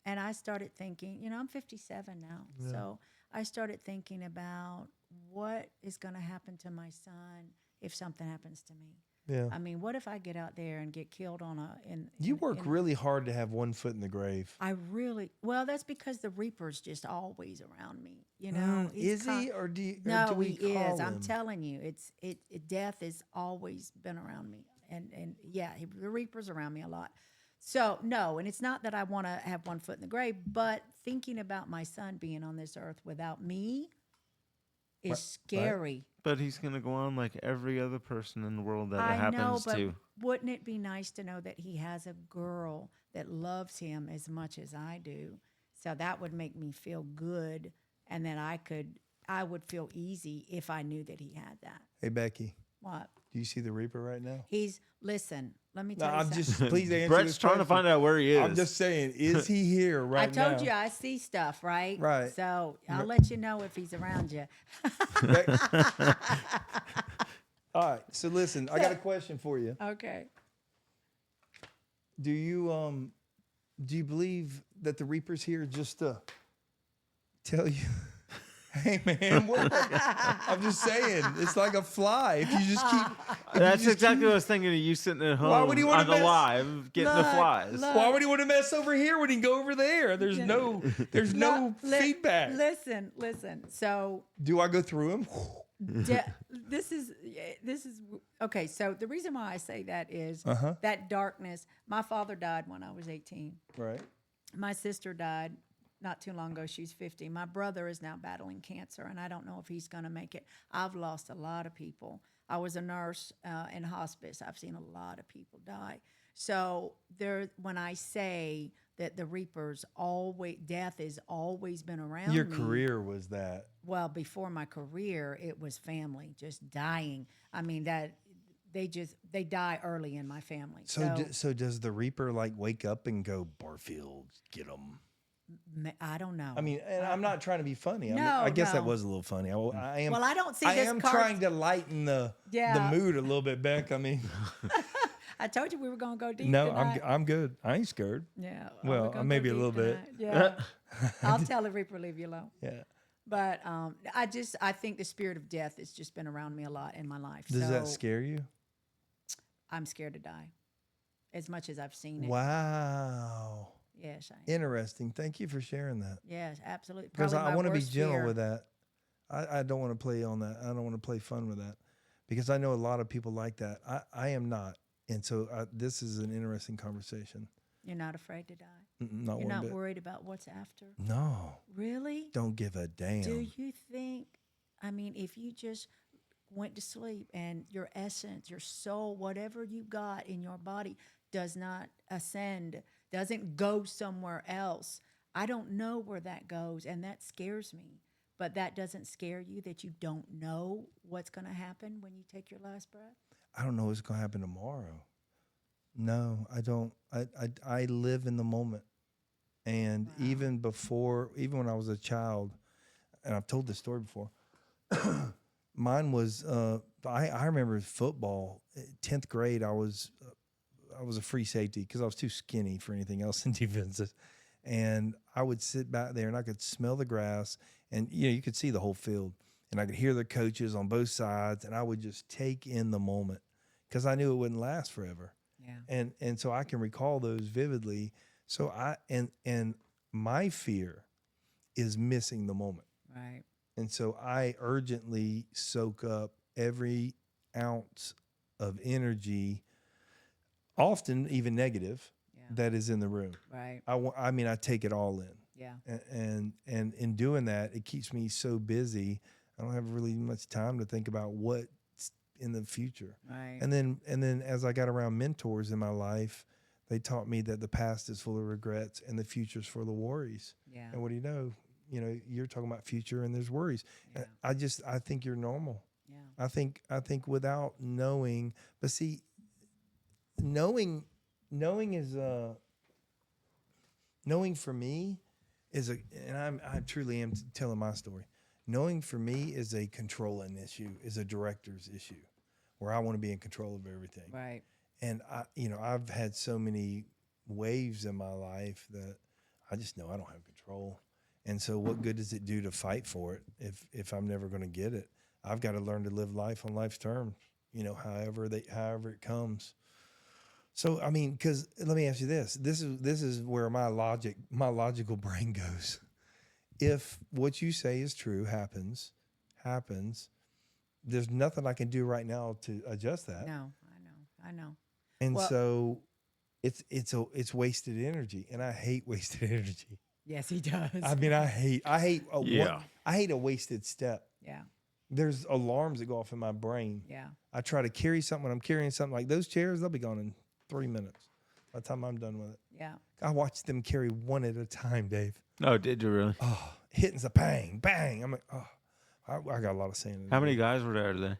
I started thinking. I'm 57 now, so I started thinking about what is going to happen to my son if something happens to me. Yeah. I mean, what if I get out there and get killed on You work really hard to have one foot in the grave. Well, that's because the Reaper's just always around me. Is he, or do you? No, or do we he is. call I'm him? telling you, death has always been around me, and the Reaper's around me a lot. So no, and it's not that I want to have one foot in the grave, but thinking about my son being on this earth without me is scary. But he's going to go on like every other person in the world that it I know, happens but to. wouldn't it be nice to know that he has a girl that loves him as much as I do? So that would make me feel good, and then I would feel easy if I knew that he had that. Hey, Becky, What? do you see the Reaper right now? Listen, let me No, tell you I'm something. just, please answer Brett's this trying to question. find out where he is. I'm just saying, is he here right I now? told you I see stuff, right? Right. So I'll let you know if he's around you. All right. So listen, I got a question for you. Okay. Do you believe that the Reaper's here just to tell you, hey man, what? I'm just saying, it's like a fly. If you just keep, That's exactly what I was thinking of you sitting at home would he wanna on the mess- live getting the Look, flies. look. why would he want to mess over here when he can go over there? There's no feedback. Listen. So Do I go through him? this is okay. So the reason why I say that is Uh-huh. that darkness. My father died when I was 18. Right. My sister died not too long ago. She's 50. My brother is now battling cancer, and I don't know if he's going to make it. I've lost a lot of people. I was a nurse in hospice. I've seen a lot of people die. So when I say that the Reaper's always, death has always been around Your me. career was that. Well, before my career, it was family just dying. I mean, that they die early in my family. So does the Reaper like wake up and go, Barfield, get him? I don't know. I mean, and I'm not trying to be funny. I mean, No, I guess that no. was a little funny. I am. Well, I don't see I this am card- trying to lighten the Yeah. mood a little bit, Beck. I mean, I told you we were going to go deep no, tonight. I'm good. I ain't scared. Yeah. Well, we're gonna maybe go a little deep bit. tonight. Yeah. I'll tell the Reaper leave you alone. Yeah. But I think the spirit of death has just been around me a lot in my life. Does that So scare you? I'm scared to die, as much as I've seen it. Wow. Yes, I am. Interesting. Thank you for sharing that. Yes, absolutely. Because Probably I my want to be worst gentle fear. with that. I don't want to play on that. I don't want to play fun with that. Because I know a lot of people like that. I am not. And so this is an interesting conversation. You're not afraid to die. Not You're one not bit. worried about what's after. No. Really? Don't give a damn. Do you think? I mean, if you just went to sleep and your essence, your soul, whatever you got in your body does not ascend, doesn't go somewhere else. I don't know where that goes, and that scares me. But that doesn't scare you that you don't know what's going to happen when you take your last breath? I don't know what's going to happen tomorrow. No, I don't. I live in the moment. And even when I was a child, and I've told this story before, mine was, I remember football, 10th grade, I was a free safety because I was too skinny for anything else in defenses. And I would sit back there and I could smell the grass and, you could see the whole field and I could hear the coaches on both sides and I would just take in the moment because I knew it wouldn't last forever. Yeah. And so I can recall those vividly. So and my fear is missing the moment. Right. And so I urgently soak up every ounce of energy, often even negative, that is in the room. Right. I mean, I take it all in. Yeah. And in doing that, it keeps me so busy. I don't have really much time to think about what's in the future. Right. And then as I got around mentors in my life, they taught me that the past is full of regrets and the future's full of worries. Yeah. And what do you know? You're talking about future and there's worries. Yeah. I think you're normal. Yeah. I think without knowing, but see, knowing is knowing for me is and I truly am telling my story. Knowing for me is a controlling issue, is a director's issue, where I want to be in control of everything. Right. And I've had so many waves in my life that I just know I don't have control. And so what good does it do to fight for it if I'm never going to get it? I've got to learn to live life on life's terms, however it comes. So, I mean, because let me ask you this. This is where my logical brain goes. If what you say is true, happens, there's nothing I can do right now to adjust that. No, I know. And Well- so it's wasted energy, and I hate wasted energy. Yes, he does. I mean, I hate a wasted step. Yeah. There's alarms that go off in my brain. Yeah. I try to carry something. When I'm carrying something like those chairs, they'll be gone in 3 minutes by the time I'm done with it. Yeah. I watch them carry one at a time, Dave. Oh, did you really? Oh, hitting the bang, bang. I'm like, oh, I got a lot of saying. How many guys were there today?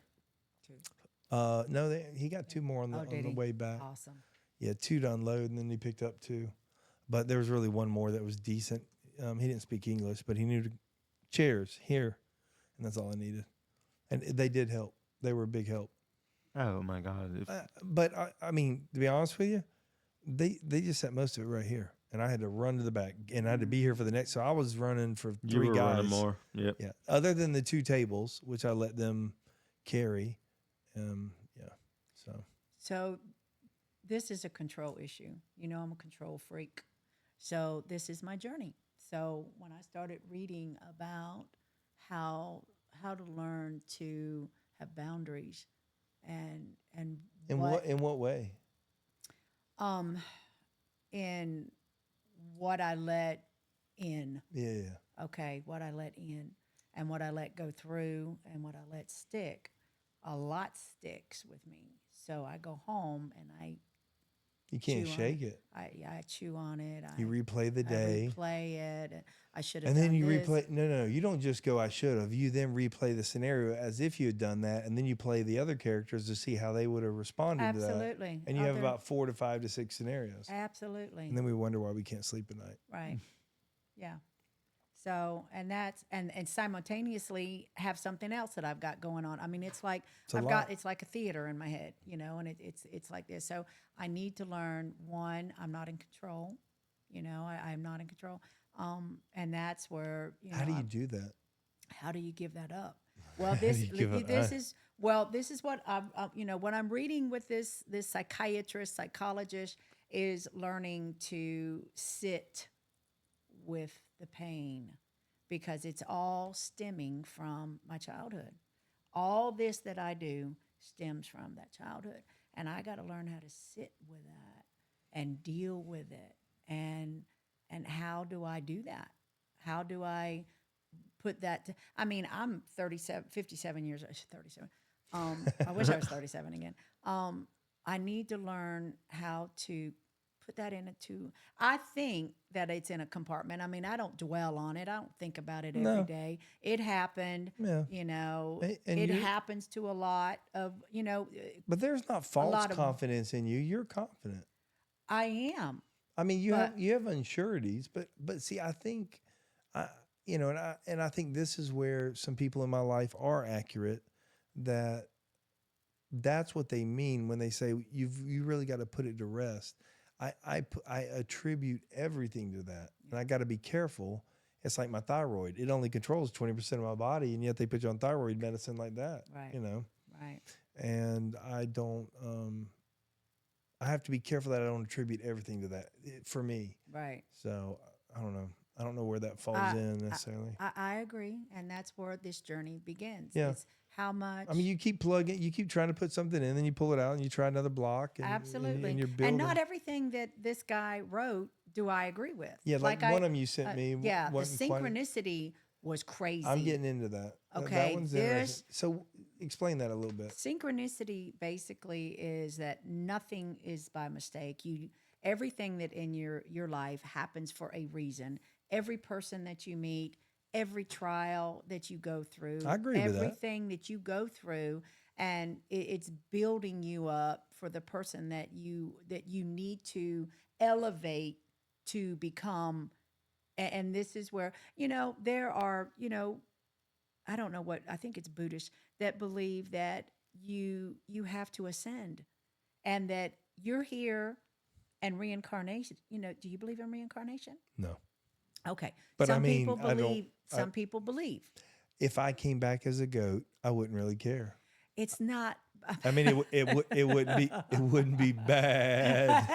No, he got 2 more on the Did he? way back. Awesome. Yeah, 2 to unload, and then he picked up 2. But there was really one more that was decent. He didn't speak English, but he knew chairs here, and that's all I needed. And they did help. They were a big help. Oh my God! But I mean, to be honest with you, they just set most of it right here, and I had to run to the back, and I had to be here for the next. So I was running for 3 You were guys. running more. Yep. Yeah. Other than the 2 tables, which I let them carry. Yeah. So this is a control issue. I'm a control freak. So this is my journey. So when I started reading about how to learn to have boundaries and In what way? in what I let in. Yeah. Okay, what I let in and what I let go through and what I let stick. A lot sticks with me. So I go home and I You can't chew on shake it. I chew on it. You replay the I day. replay it. I should have And done then you this. replay. No. You don't just go, I should have. You then replay the scenario as if you had done that. And then you play the other characters to see how they would have responded to that. Absolutely. And you have about 4 to 5 to 6 scenarios. Absolutely. And then we wonder why we can't sleep at night. Right. Yeah. So, and that's, and simultaneously have something else that I've got going on. I mean, it's like, it's like a theater in my head, you know, and it's like this. So I need to learn, one, I'm not in control, you know, I'm not in control. And that's where, you know. How do you do that? How do you give that up? Well, this is what you know, what I'm reading with this psychiatrist, psychologist is learning to sit with the pain, because it's all stemming from my childhood. All this that I do stems from that childhood, and I got to learn how to sit with that and deal with it. And how do I do that? How do I put that I mean, I'm 57 years, 37. I wish I was 37 again. I need to learn how to put that I think that it's in a compartment. I mean, I don't dwell on it. I don't think about it every day. It happened, you know, and it happens to a lot of, you know. But there's not false confidence in you. You're confident. I am. I mean, you have unsureties, but see, I think, you know, and I think this is where some people in my life are accurate. That's what they mean when they say you really got to put it to rest. I attribute everything to that, and I got to be careful. It's like my thyroid; it only controls 20% of my body, and yet they put you on thyroid medicine like that. Right. You know. Right. And I don't. I have to be careful that I don't attribute everything to that for me. Right. So I don't know. I don't know where that falls in necessarily. I agree, and that's where this journey begins. Yeah. It's how much. I mean, you keep plugging, you keep trying to put something in, then you pull it out, and you try another block. And, Absolutely. And you're building. And not everything that this guy wrote do I agree with. Yeah, like one of them you sent me. Yeah, the synchronicity was crazy. I'm getting into that. Okay, that one's interesting. So explain that a little bit. Synchronicity basically is that nothing is by mistake. Everything that in your life happens for a reason. Every person that you meet, every trial that you go through, I agree with that. Everything that you go through, and it's building you up for the person that you need to elevate to become. And this is where, you know, there are, you know, I don't know what, I think it's Buddhists that believe that you have to ascend, and that you're here, and reincarnation. You know, do you believe in reincarnation? No. Okay. But some I mean, people believe. Some people believe. If I came back as a goat, I wouldn't really care. It's not. I mean, it wouldn't be bad.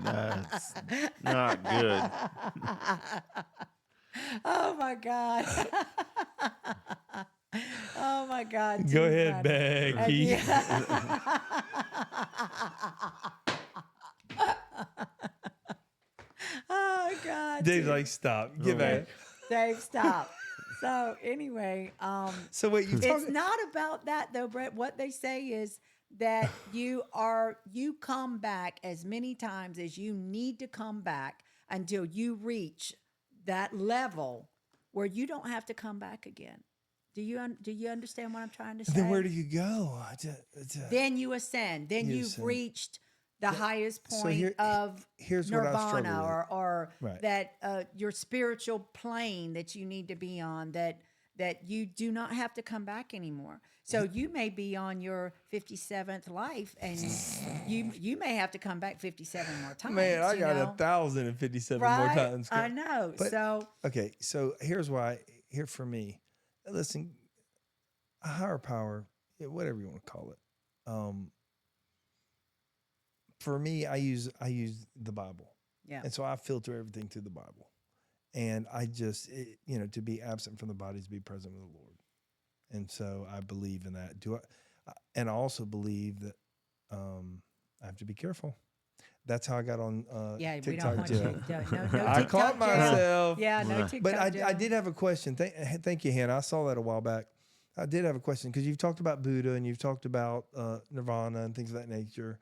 That's not good. Oh my God. Oh my God. Go ahead, Becky. Oh God. Dave's like, stop. Get back. Dave, stop. So anyway, so wait, it's not about that though, Brett. What they say is that you come back as many times as you need to come back until you reach that level where you don't have to come back again. Do you understand what I'm trying to say? Then where do you go? Then you ascend. Then you've reached the highest point of here's nirvana, what I or right. that your spiritual plane that you need to be on, that you do not have to come back anymore. So you may be on your 57th life, and you may have to come back 57 more times. Man, I got 1,057 right? more times. I know. But, so okay, so here's why. Here for me, listen, a higher power, whatever you want to call it. For me, I use the Bible. Yeah. And so I filter everything through the Bible. And I just, to be absent from the body is to be present with the Lord. And so I believe in that. And I also believe that I have to be careful. That's how I got on TikTok. We don't want you. No I caught myself. Yeah, no TikTok. But I did have a question. Thank you, Hannah. I saw that a while back. I did have a question because you've talked about Buddha and you've talked about Nirvana and things of that nature.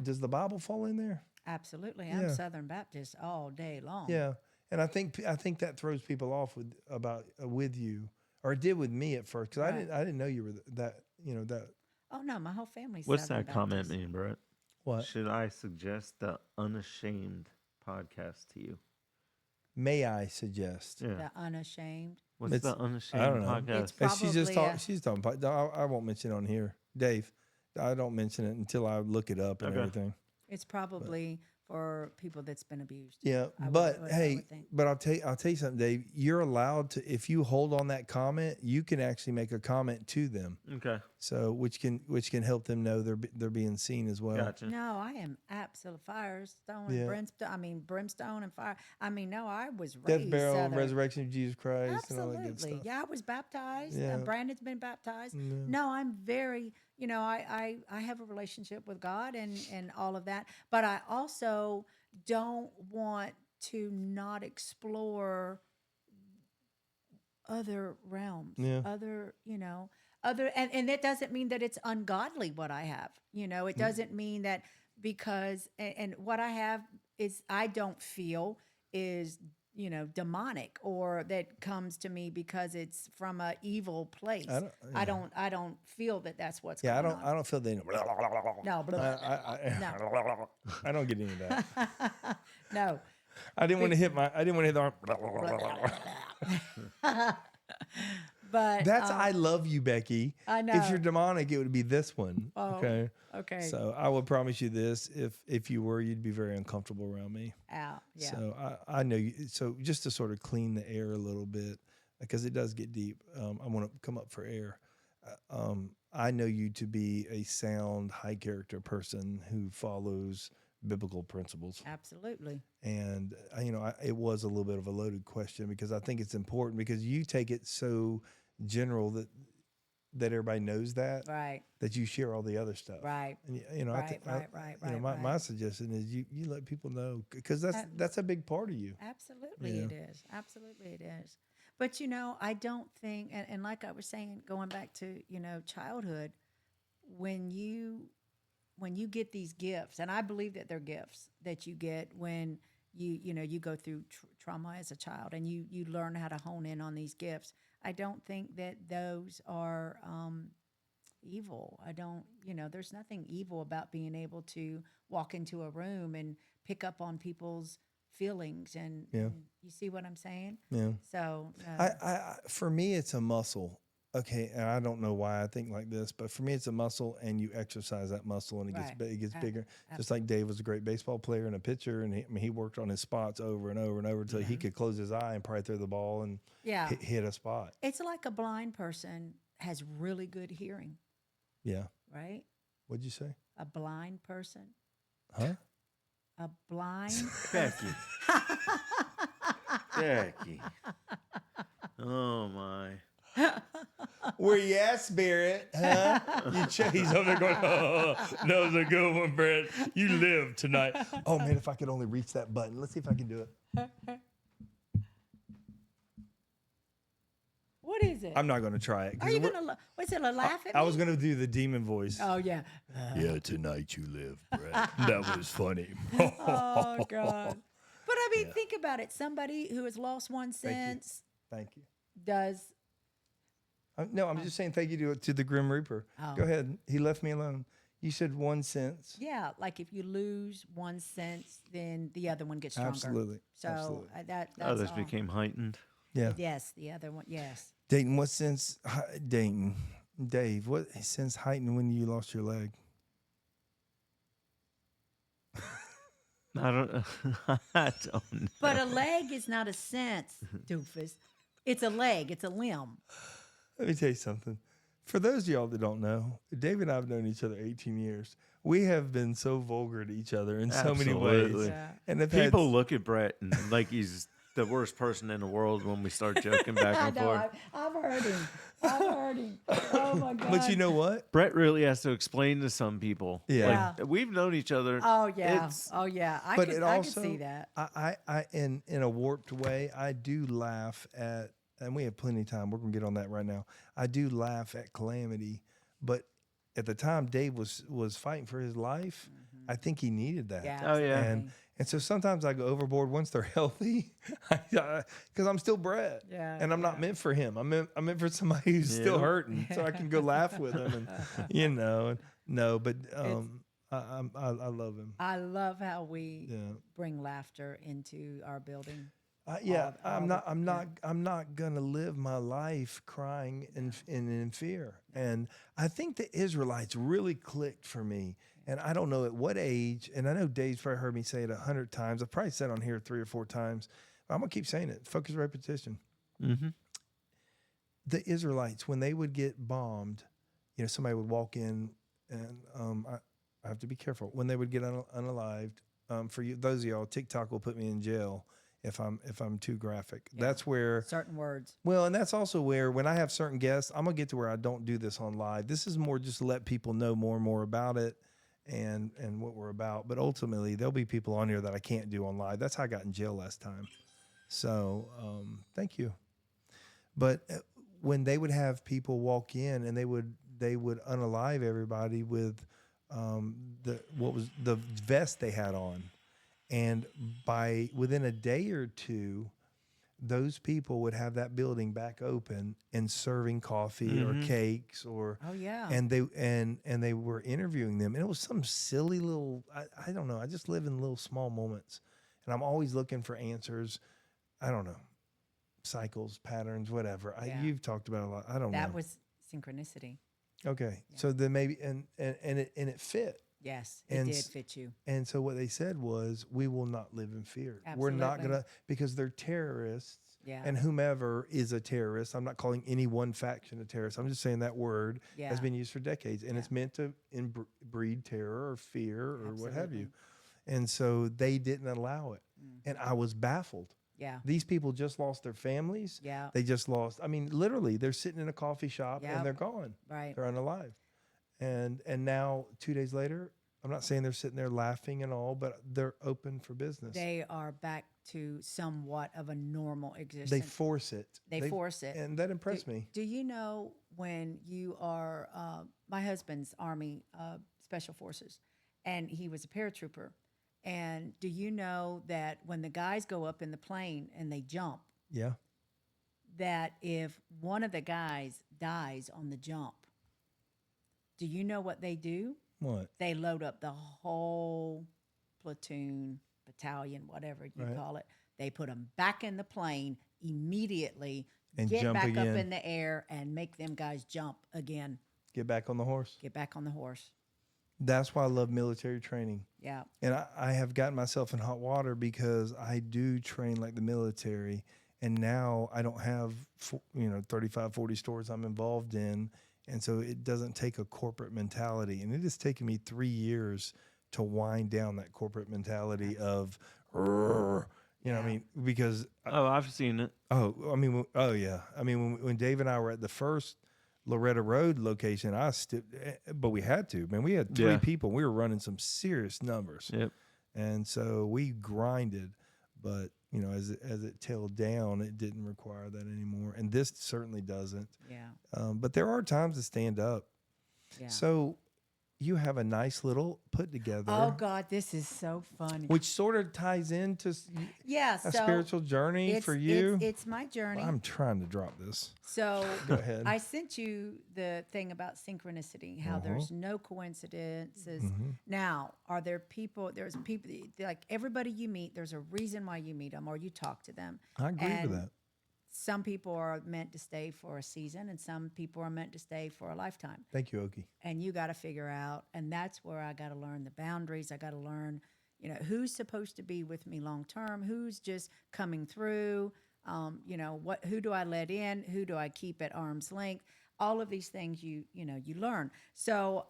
does the Bible fall in there? Absolutely. Yeah. I'm Southern Baptist all day long. Yeah, and I think that throws people off with you, or it did with me at first because Right. I didn't know you were that that Oh no, my whole family's What's Southern that comment Baptist. mean, Brett? what Should I suggest the Unashamed podcast to you? may I suggest? Yeah. The Unashamed. What's It's- the Unashamed I don't know. podcast? It's And she's just Probably, talking. She's talking. I won't mention it on here, Dave. I don't mention it until I look it up and Okay. everything. It's probably for people that's been abused. Yeah, I would- but I would hey, think. but I'll tell you something, Dave. You're allowed to, if you hold on that comment, you can actually make a comment to them. Okay. So which can help them know they're being seen as well. Gotcha. No, I am absolute firestone Yeah. and brimstone. I mean, brimstone and fire. I mean, no, I was Death, raised burial, and Southern. resurrection of Jesus Christ and all that good Absolutely. stuff. Yeah, I was baptized. Yeah. Brandon's been baptized. Yeah. No, I'm very, I have a relationship with God and all of that. But I also don't want to not explore other realms, Yeah. other, and that doesn't mean that it's ungodly what I have. It doesn't mean that because, and what I have is, I don't feel is, demonic or that comes to me because it's from a evil place. I don't feel that that's what's Yeah, going on. I don't feel the No, blah, no, I don't get any of that. no. I didn't want to hit the arm. But That's I love you, Becky. I know. If you're demonic, it would be this one. Oh, Okay. okay. So I will promise you this: if you were, you'd be very uncomfortable around me. Out. Yeah. So I know you. So just to sort of clean the air a little bit, because it does get deep. I want to come up for air. I know you to be a sound, high character person who follows biblical principles. Absolutely. And it was a little bit of a loaded question because I think it's important because you take it so general that everybody knows that Right. that you share all the other stuff. Right. And Right. my suggestion is you let people know because that's a big part of you. Absolutely, Yeah. it is. Absolutely, it is. But I don't think, and like I was saying, going back to childhood, when you get these gifts, and I believe that they're gifts that you get when you go through trauma as a child, and you learn how to hone in on these gifts. I don't think that those are evil. I don't. There's nothing evil about being able to walk into a room and pick up on people's feelings and you see what I'm saying? Yeah. So I for me it's a muscle. Okay, and I don't know why I think like this, but for me it's a muscle, and you exercise that muscle, and it gets bigger. Just like Dave was a great baseball player and a pitcher, and he worked on his spots over and over and over until he could close his eye and probably throw the ball and hit a spot. It's like a blind person has really good hearing, Yeah. right? What'd you say? A blind person. Huh? A blind. Becky. Becky. Oh my. Where you at, Spirit? Huh? He's over there going, oh, that was a good one, Brett. You live tonight. Oh, man, if I could only reach that button. Let's see if I can do it. What is it? I'm not going to try it. Are you gonna? What's it? A laugh at me? I was going to do the demon voice. Oh yeah. Yeah, tonight you live, Brett. That was funny. Oh God. But I mean, think about it. Somebody who has lost one sense Thank you. does. No, I'm just saying thank you to the Grim Reaper. Oh. Go ahead. He left me alone. You said 1 sense. Yeah, like if you lose one sense, then the other one gets stronger. Absolutely. So Absolutely. That's Others all. became heightened. Yeah. Yes, the other one. Yes. Dayton, what sense? Dayton. Dave, what sense heightened when you lost your leg? I don't know. But a leg is not a sense, doofus. It's a leg. It's a limb. Let me tell you something. For those of y'all that don't know, Dave and I have known each other 18 years. We have been so vulgar to each other in so many Absolutely. ways. Yeah. And have People look at Brett and like he's the worst person in the world when we start joking back I and know. forth. I've heard him. I've heard him. Oh my God. But you know what? Brett really has to explain to some people. Yeah. Like, we've known each other. Oh yeah. It's- Oh yeah. I But could, it I also, could see that. I in a warped way, I do laugh at, and we have plenty of time. We're gonna get on that right now. I do laugh at calamity, but at the time Dave was fighting for his life, I think he needed that. Yeah. Oh, yeah. And so sometimes I go overboard once they're healthy, because I'm still bred, Yeah, and I'm not meant for him. I'm meant for somebody who's still Yep. hurting, so I can go laugh with him, and no, but I love him. I love how we Yeah. bring laughter into our building. I'm not gonna live my life crying and in fear. And I think the Israelites really clicked for me. And I don't know at what age. And I know Dave's probably heard me say it 100 times. I've probably said it on here 3 or 4 times. But I'm gonna keep saying it. Focus, repetition. Mm-hmm. The Israelites, when they would get bombed, somebody would walk in, and I have to be careful when they would get unalived. For you, those of y'all, TikTok will put me in jail if I'm too graphic. Yeah. That's where Certain words. Well, and that's also where when I have certain guests, I'm gonna get to where I don't do this on live. This is more just to let people know more and more about it and what we're about. But ultimately, there'll be people on here that I can't do on live. That's how I got in jail last time. So thank you. But when they would have people walk in and they would unalive everybody with the vest they had on. And within a day or two, those people would have that building back open and serving coffee or cakes or Oh yeah. and they were interviewing them, and it was some silly little I don't know. I just live in little small moments, and I'm always looking for answers. I don't know, cycles, patterns, whatever. Yeah. You've talked about a lot. I don't know. That was synchronicity. Okay, so then maybe and it fit. Yes, And it did fit you. And so what they said was, we will not live in fear. We're not Absolutely. going to, because they're terrorists. Yeah. And whomever is a terrorist, I'm not calling any one faction a terrorist. I'm just saying that word Yeah. has been used for decades. And it's meant to breed terror or fear or what have you. And so they didn't allow it. And I was baffled. Yeah. These people just lost their families. Yeah. They just lost, literally, they're sitting in a coffee shop Yep. and they're gone. Right. They're unalived. And now 2 days later, I'm not saying they're sitting there laughing and all, but they're open for business. They are back to somewhat of a normal existence. They force it. They force it. And that impressed me. Do you know when you are, my husband's Army Special Forces, and he was a paratrooper. And do you know that when the guys go up in the plane and they jump, Yeah. that if one of the guys dies on the jump, do you know what they do? What? They load up the whole platoon, battalion, whatever you Right. call it. They put them back in the plane immediately, And get jump back again. up in the air, and make them guys jump again. Get back on the horse. Get back on the horse. That's why I love military training. Yeah. And I have gotten myself in hot water because I do train like the military. And now I don't have, 35, 40 stores I'm involved in. And so it doesn't take a corporate mentality. And it has taken me 3 years to wind down that corporate mentality of, because, I've seen it. yeah. When Dave and I were at the first Loretta Road location, but we had to, man, we had 3 people. We were running some serious numbers. Yep. And so we grinded, but as it tailed down, it didn't require that anymore. And this certainly doesn't. Yeah. But there are times to stand up. Yeah. So you have a nice little put together. Oh God, this is so funny. Which sort of ties into yeah, a so spiritual journey for you. It's my journey. I'm trying to drop this. So Go ahead. I sent you the thing about synchronicity, how there's no coincidences. Now, there's people, like everybody you meet, there's a reason why you meet them or you talk to them. I agree with that. Some people are meant to stay for a season and some people are meant to stay for a lifetime. Thank you, Okie. And you got to figure out, and that's where I got to learn the boundaries. I got to learn, who's supposed to be with me long term, who's just coming through, who do I let in, who do I keep at arm's length. All of these things you learn. So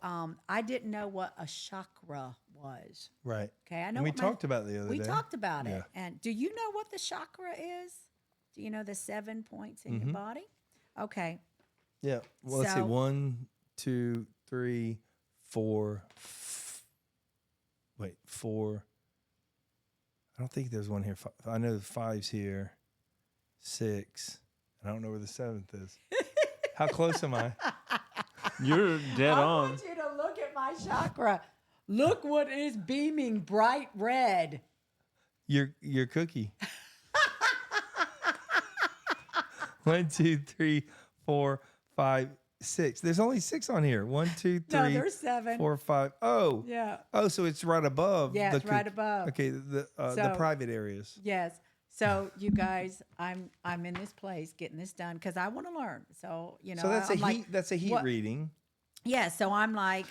I didn't know what a chakra was. Right. Okay, I know. And we talked about it the other day. We talked about Yeah. it. And do you know what the chakra is? Do you know the 7 points in your body? Okay. Yeah. Well, let's see. So- 1, 2, 3, 4. Wait, 4. I don't think there's one here. I know the 5's here. 6. I don't know where the 7th is. How close am I? You're dead I on. want you to look at my chakra. Look what is beaming bright red. Your cookie. 1, 2, 3, 4, 5, 6. There's only 6 on here. 1, 2, 3. No, there's 7. 4, 5. Oh. Yeah. Oh, so it's right above. Yeah, the it's right cookie. above. Okay, the So- private areas. Yes. So you guys, I'm in this place getting this done because I want to learn. So So that's I'm a like, heat. That's a heat what- reading. Yeah. So I'm like,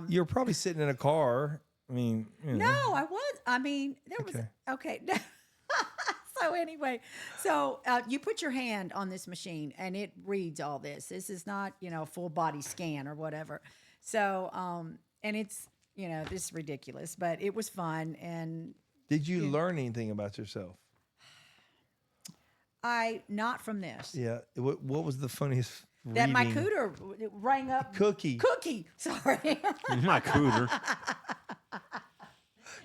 You're probably sitting in a car. I mean, you know. no, I was. I mean, there was okay. So anyway, so you put your hand on this machine and it reads all this. This is not, full body scan or whatever. So, and it's, this is ridiculous, but it was fun. And Did you learn anything about yourself? not from this. Yeah. What was the funniest? That my reading? cooter rang up. Cookie. Sorry. My cooter.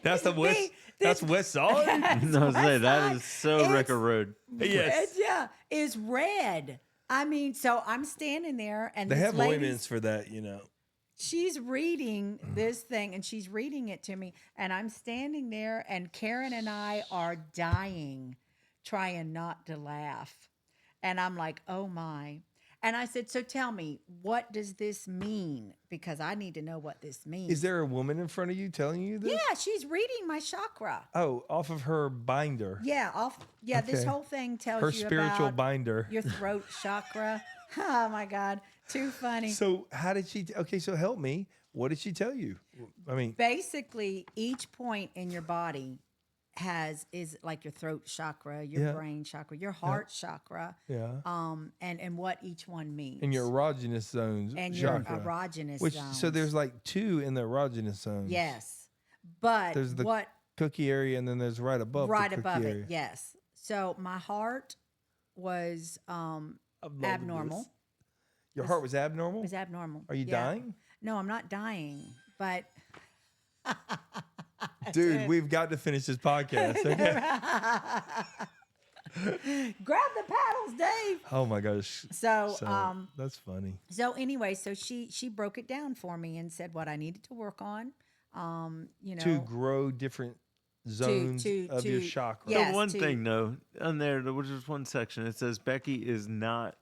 That's the West. Me, That's this- West Side. No, say that side. is so It's- Record Road. Yes. Is red. I mean, so I'm standing there and They this have lady's- women's for that, you know. she's reading this thing and she's reading it to me and I'm standing there and Karen and I are dying trying not to laugh. And I'm like, oh my. And I said, so tell me, what does this mean? Because I need to know what this means. Is there a woman in front of you telling you this? Yeah, she's reading my chakra. Oh, off of her binder. Yeah, this Okay. whole thing tells Her you spiritual about binder. your throat chakra. Oh my God, too funny. So how did she? Okay, so help me. What did she tell you? I mean, Basically, each point in your body is like your throat chakra, your Yeah. brain chakra, your heart chakra, yeah. and what each one means. And your erogenous zones. and chakra, your erogenous Which zones. so there's like 2 in the erogenous zones. yes, but There's the what cookie area, and then there's right above. right the cookie above area. it? Yes. So my heart was I'm loving abnormal. this. Your heart was abnormal. Was abnormal. Are you Yeah. dying? No, I'm not dying, but Dude, we've got to finish this podcast. Okay. grab the paddles, Dave. Oh my gosh. So, That's funny. so anyway, so she broke it down for me and said what I needed to work on. To grow different zones of your to- chakra. yeah. Yes, The one to- thing though, on there was just one section. It says Becky is not.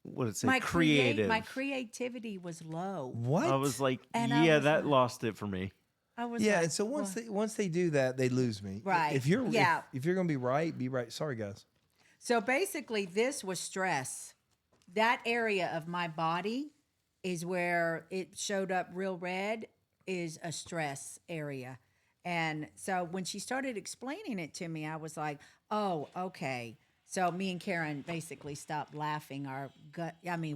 What did it say? Creative. My creativity was low. What? I was like, And I yeah, was that like- lost it for me. I was Yeah, like, and so once "Well." they do that, they lose me. Right. If you're Yeah. if you're gonna be right, be right. Sorry, guys. So basically, this was stress. That area of my body is where it showed up real red, is a stress area. And so when she started explaining it to me, I was like, oh, okay. So me and Karen basically stopped laughing.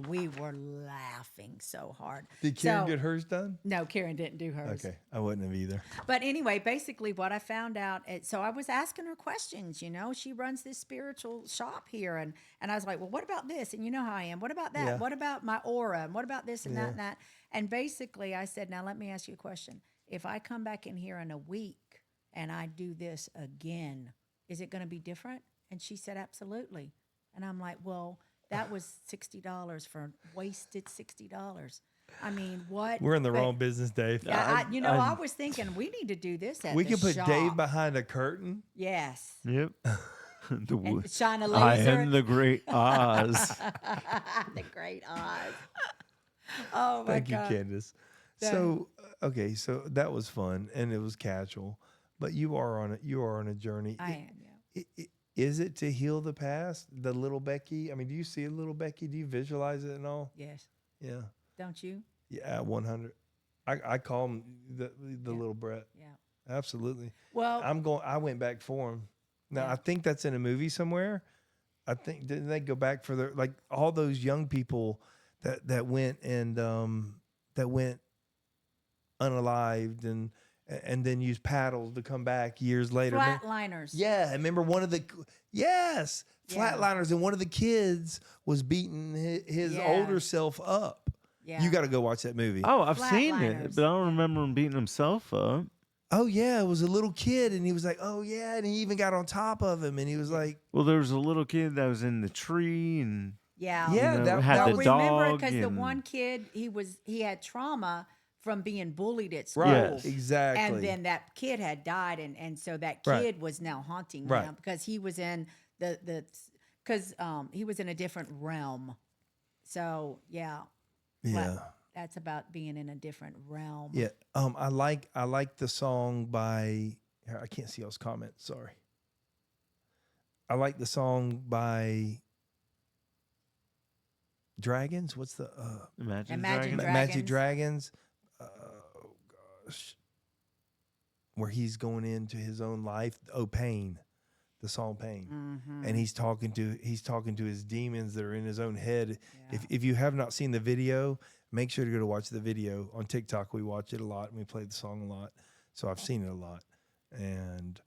We were laughing so hard. Did Karen So- get hers done? No, Karen didn't do hers. Okay, I wouldn't have either. But anyway, basically what I found out, so I was asking her questions, she runs this spiritual shop here. And I was like, well, what about this? And you know how I am. What about that? Yeah. What about my aura? And what about this and Yeah. that and that? And basically I said, now let me ask you a question. If I come back in here in a week and I do this again, is it going to be different? And she said, absolutely. And I'm like, well, that was $60 for wasted $60. I mean, what? We're in the but- wrong business, Dave. Yeah, I was thinking we need to do this at We the can put shop. Dave behind a curtain. Yes. Yep. The wo- And shine a I laser. am the great Oz. The great Oz. Oh my Thank you, God. Candace. So okay, so that was fun and it was casual, but you are on a journey. I am, yeah. Is it to heal the past, the little Becky? I mean, do you see a little Becky? Do you visualize it and all? Yes. Yeah. Don't you? Yeah, 100. I call him the little Brett. Yeah. Absolutely. Well, I went back for him. Now Yeah. I think that's in a movie somewhere. I think didn't they go back for their like all those young people that went and that went unalived and then used paddles to come back years later. flatliners. Yeah, I remember one of the Yeah. flatliners, and one of the kids was beating his Yeah. older self up. Yeah. You got to go watch that movie. Oh, I've seen Flatliners. it, but I don't remember him beating himself up. Oh yeah, it was a little kid, and he was like, "Oh yeah," and he even got on top of him, and he was like, Well, there was a little kid that was in the tree, and Yeah. Yeah, you know, that- had that the was- Remember, dog. because the and- one kid he had trauma from being bullied at school. Right. Yes. Exactly. And then that kid had died, and so that Right. kid was now haunting Right. him because he was in he was in a different realm. So yeah, yeah. that's about being in a different realm. Yeah. I like the song by here, I can't see y'all's comments, sorry. I like the song by Dragons. What's the Imagine, Imagine Dragons. Magic Dragons. Dragons? Oh gosh. Where he's going into his own life. Oh, Pain. The song Pain. Mm-hmm. And he's talking to his demons that are in his own head. Yeah. If you have not seen the video, make sure to go to watch the video. On TikTok we watch it a lot and we play the song a lot. So I've seen it a lot. And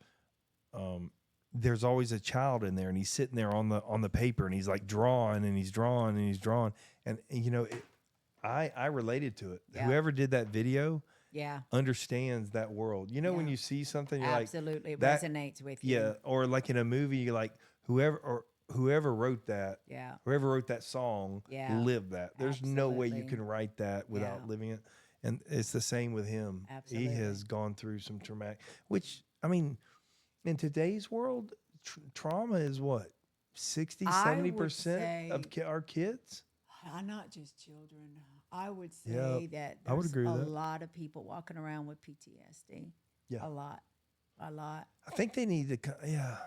there's always a child in there and he's sitting there on the paper and he's like drawing and he's drawing and he's drawing. And you know, I related to it. Yeah. Whoever did that video Yeah, understands that world. You know, when Yeah. you see something, you're absolutely. It that- resonates with you. yeah, or like in a movie, you're like whoever wrote that, Yeah. whoever wrote that song, Yeah. lived that. There's no way you Absolutely. can write that without Yeah. living it. And it's the same with him. Absolutely. He has gone through some traumatic, which I mean, in today's world, trauma is what 60, I would 70% of say- our kids. Not just children. I would Yeah, say that I would there's agree with a that. lot of people walking around with PTSD. Yeah. A lot. I think they need to. Yeah,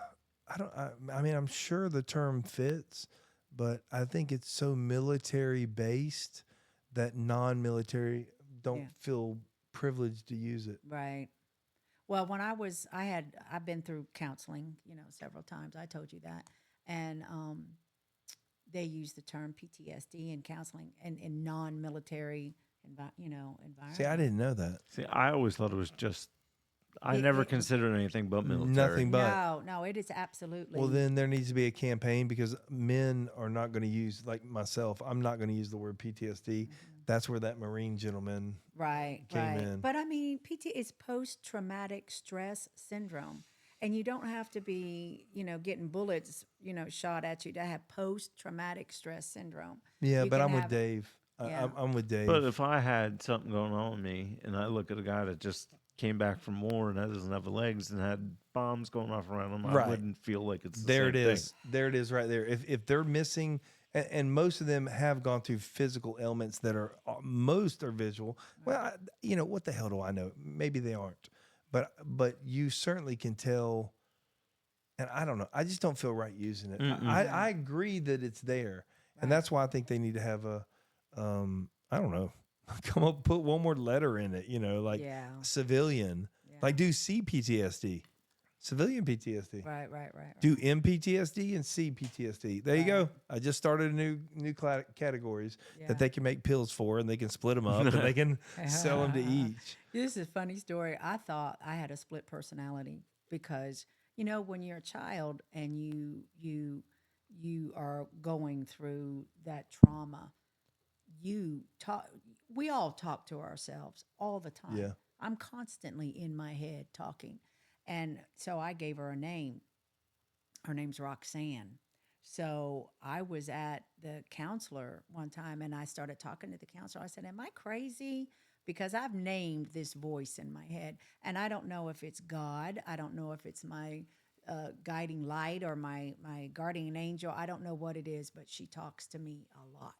I mean, I'm sure the term fits, but I think it's so military based that non-military don't Yeah. feel privileged to use it. Right. Well, when I've been through counseling, several times. I told you that. And they use the term PTSD in counseling and in non-military environment. See, I didn't know that. See, I always thought it was just. I It- never it- considered anything but military. Nothing but. No, it is absolutely. Well, then there needs to be a campaign because men are not going to use, like myself, I'm not going to use the word PTSD. That's where that Marine gentleman. right, came right. in. But I mean, PT is post-traumatic stress syndrome. And you don't have to be, getting bullets, shot at you to have post-traumatic stress syndrome. Yeah, You but can I'm with have- Dave. Yeah. I'm with Dave. But if I had something going on with me and I look at a guy that just came back from war and that doesn't have legs and had bombs going off around him, Right. I wouldn't feel like it's the There same it is. thing. There it is right there. If they're missing, and most of them have gone through physical ailments that are, most are visual. Well, what the hell do I know? Maybe they aren't. But you certainly can tell, and I don't know. I just don't feel right using it. I agree that it's there. And that's why I think they need to have a, I don't know, come up, put one more letter in it, like Yeah. civilian. Yeah. Like do CPTSD, civilian PTSD. Right. Do MPTSD and CPTSD. There you go. I just started a new categories Yeah. that they can make pills for, and they can split them up, and they can sell them to each. This is a funny story. I thought I had a split personality because when you're a child and you are going through that trauma, we all talk to ourselves all the time. Yeah. I'm constantly in my head talking. And so I gave her a name. Her name's Roxanne. So I was at the counselor one time and I started talking to the counselor. I said, "Am I crazy? Because I've named this voice in my head and I don't know if it's God. I don't know if it's my guiding light or my guardian angel. I don't know what it is, but she talks to me a lot."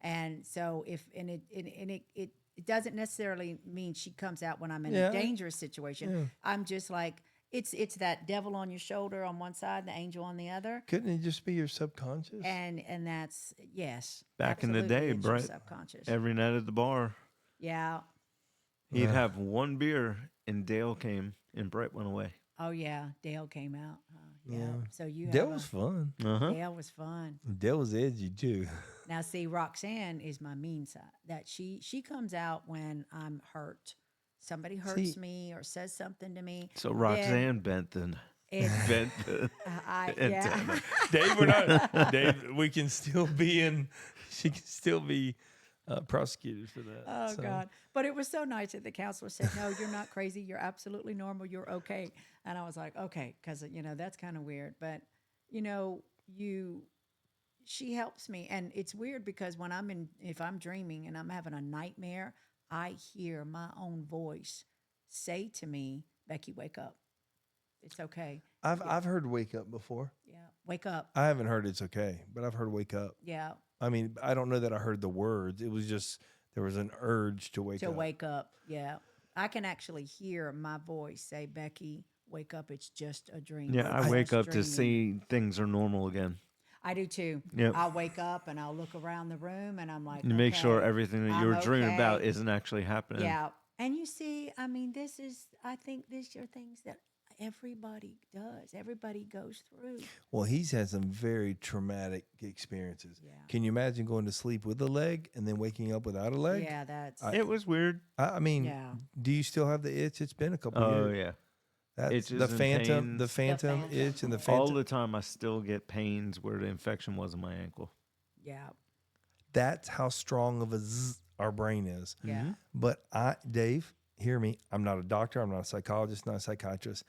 And so it doesn't necessarily mean she comes out when I'm in Yeah. a dangerous situation. I'm just like, it's that devil on your shoulder on one side, the angel on the other. Couldn't it just be your subconscious? And that's, yes. Back in the absolutely, day, it's your Brett, subconscious. every night at the bar, Yeah. he'd Yeah. have one beer and Dale came and Brett went away. Oh yeah. Dale came out. Yeah. Yeah. So you Dale have was fun. Uh-huh. Dale was fun. Dale was edgy too. Now see, Roxanne is my mean side. That she comes out when I'm hurt. Somebody hurts See- me or says something to me. So Roxanne bent the It's, bent the yeah. Dave, we're not. Dave, we can still be in. She can still be prosecuted for that. Oh so. God! But it was so nice that the counselor said, "No, you're not crazy. You're absolutely normal. You're okay." And I was like, "Okay," because that's kind of weird. But she helps me, and it's weird because when if I'm dreaming and I'm having a nightmare, I hear my own voice say to me, Becky, wake up. It's okay. I've heard wake up before. Yeah, wake up. I haven't heard it's okay, but I've heard wake up. Yeah, I mean, I don't know that I heard the words. It was just there was an urge to wake to up. wake up. Yeah, I can actually hear my voice say, Becky, wake up. It's just a dream. Yeah, I You're wake just up to dreaming." see things are normal again. I do too. Yep. I'll wake up and I'll look around the room and I'm like, You make sure "Okay, everything that I'm you were dreaming about okay." isn't actually happening. Yeah. And you see, I mean, I think these are things that everybody does. Everybody goes through. Well, he's had some very traumatic experiences. Yeah. Can you imagine going to sleep with a leg and then waking up without a leg? Yeah, that's, It was weird. I mean, Yeah. do you still have the itch? It's been a couple Oh years. yeah. That's Itches the and phantom, the pains. phantom phantom. itch and the All phantom. the time I still get pains where the infection was in my ankle. yeah. That's how strong of a zzz our brain is. Yeah. But Dave, hear me. I'm not a doctor. I'm not a psychologist, not a psychiatrist.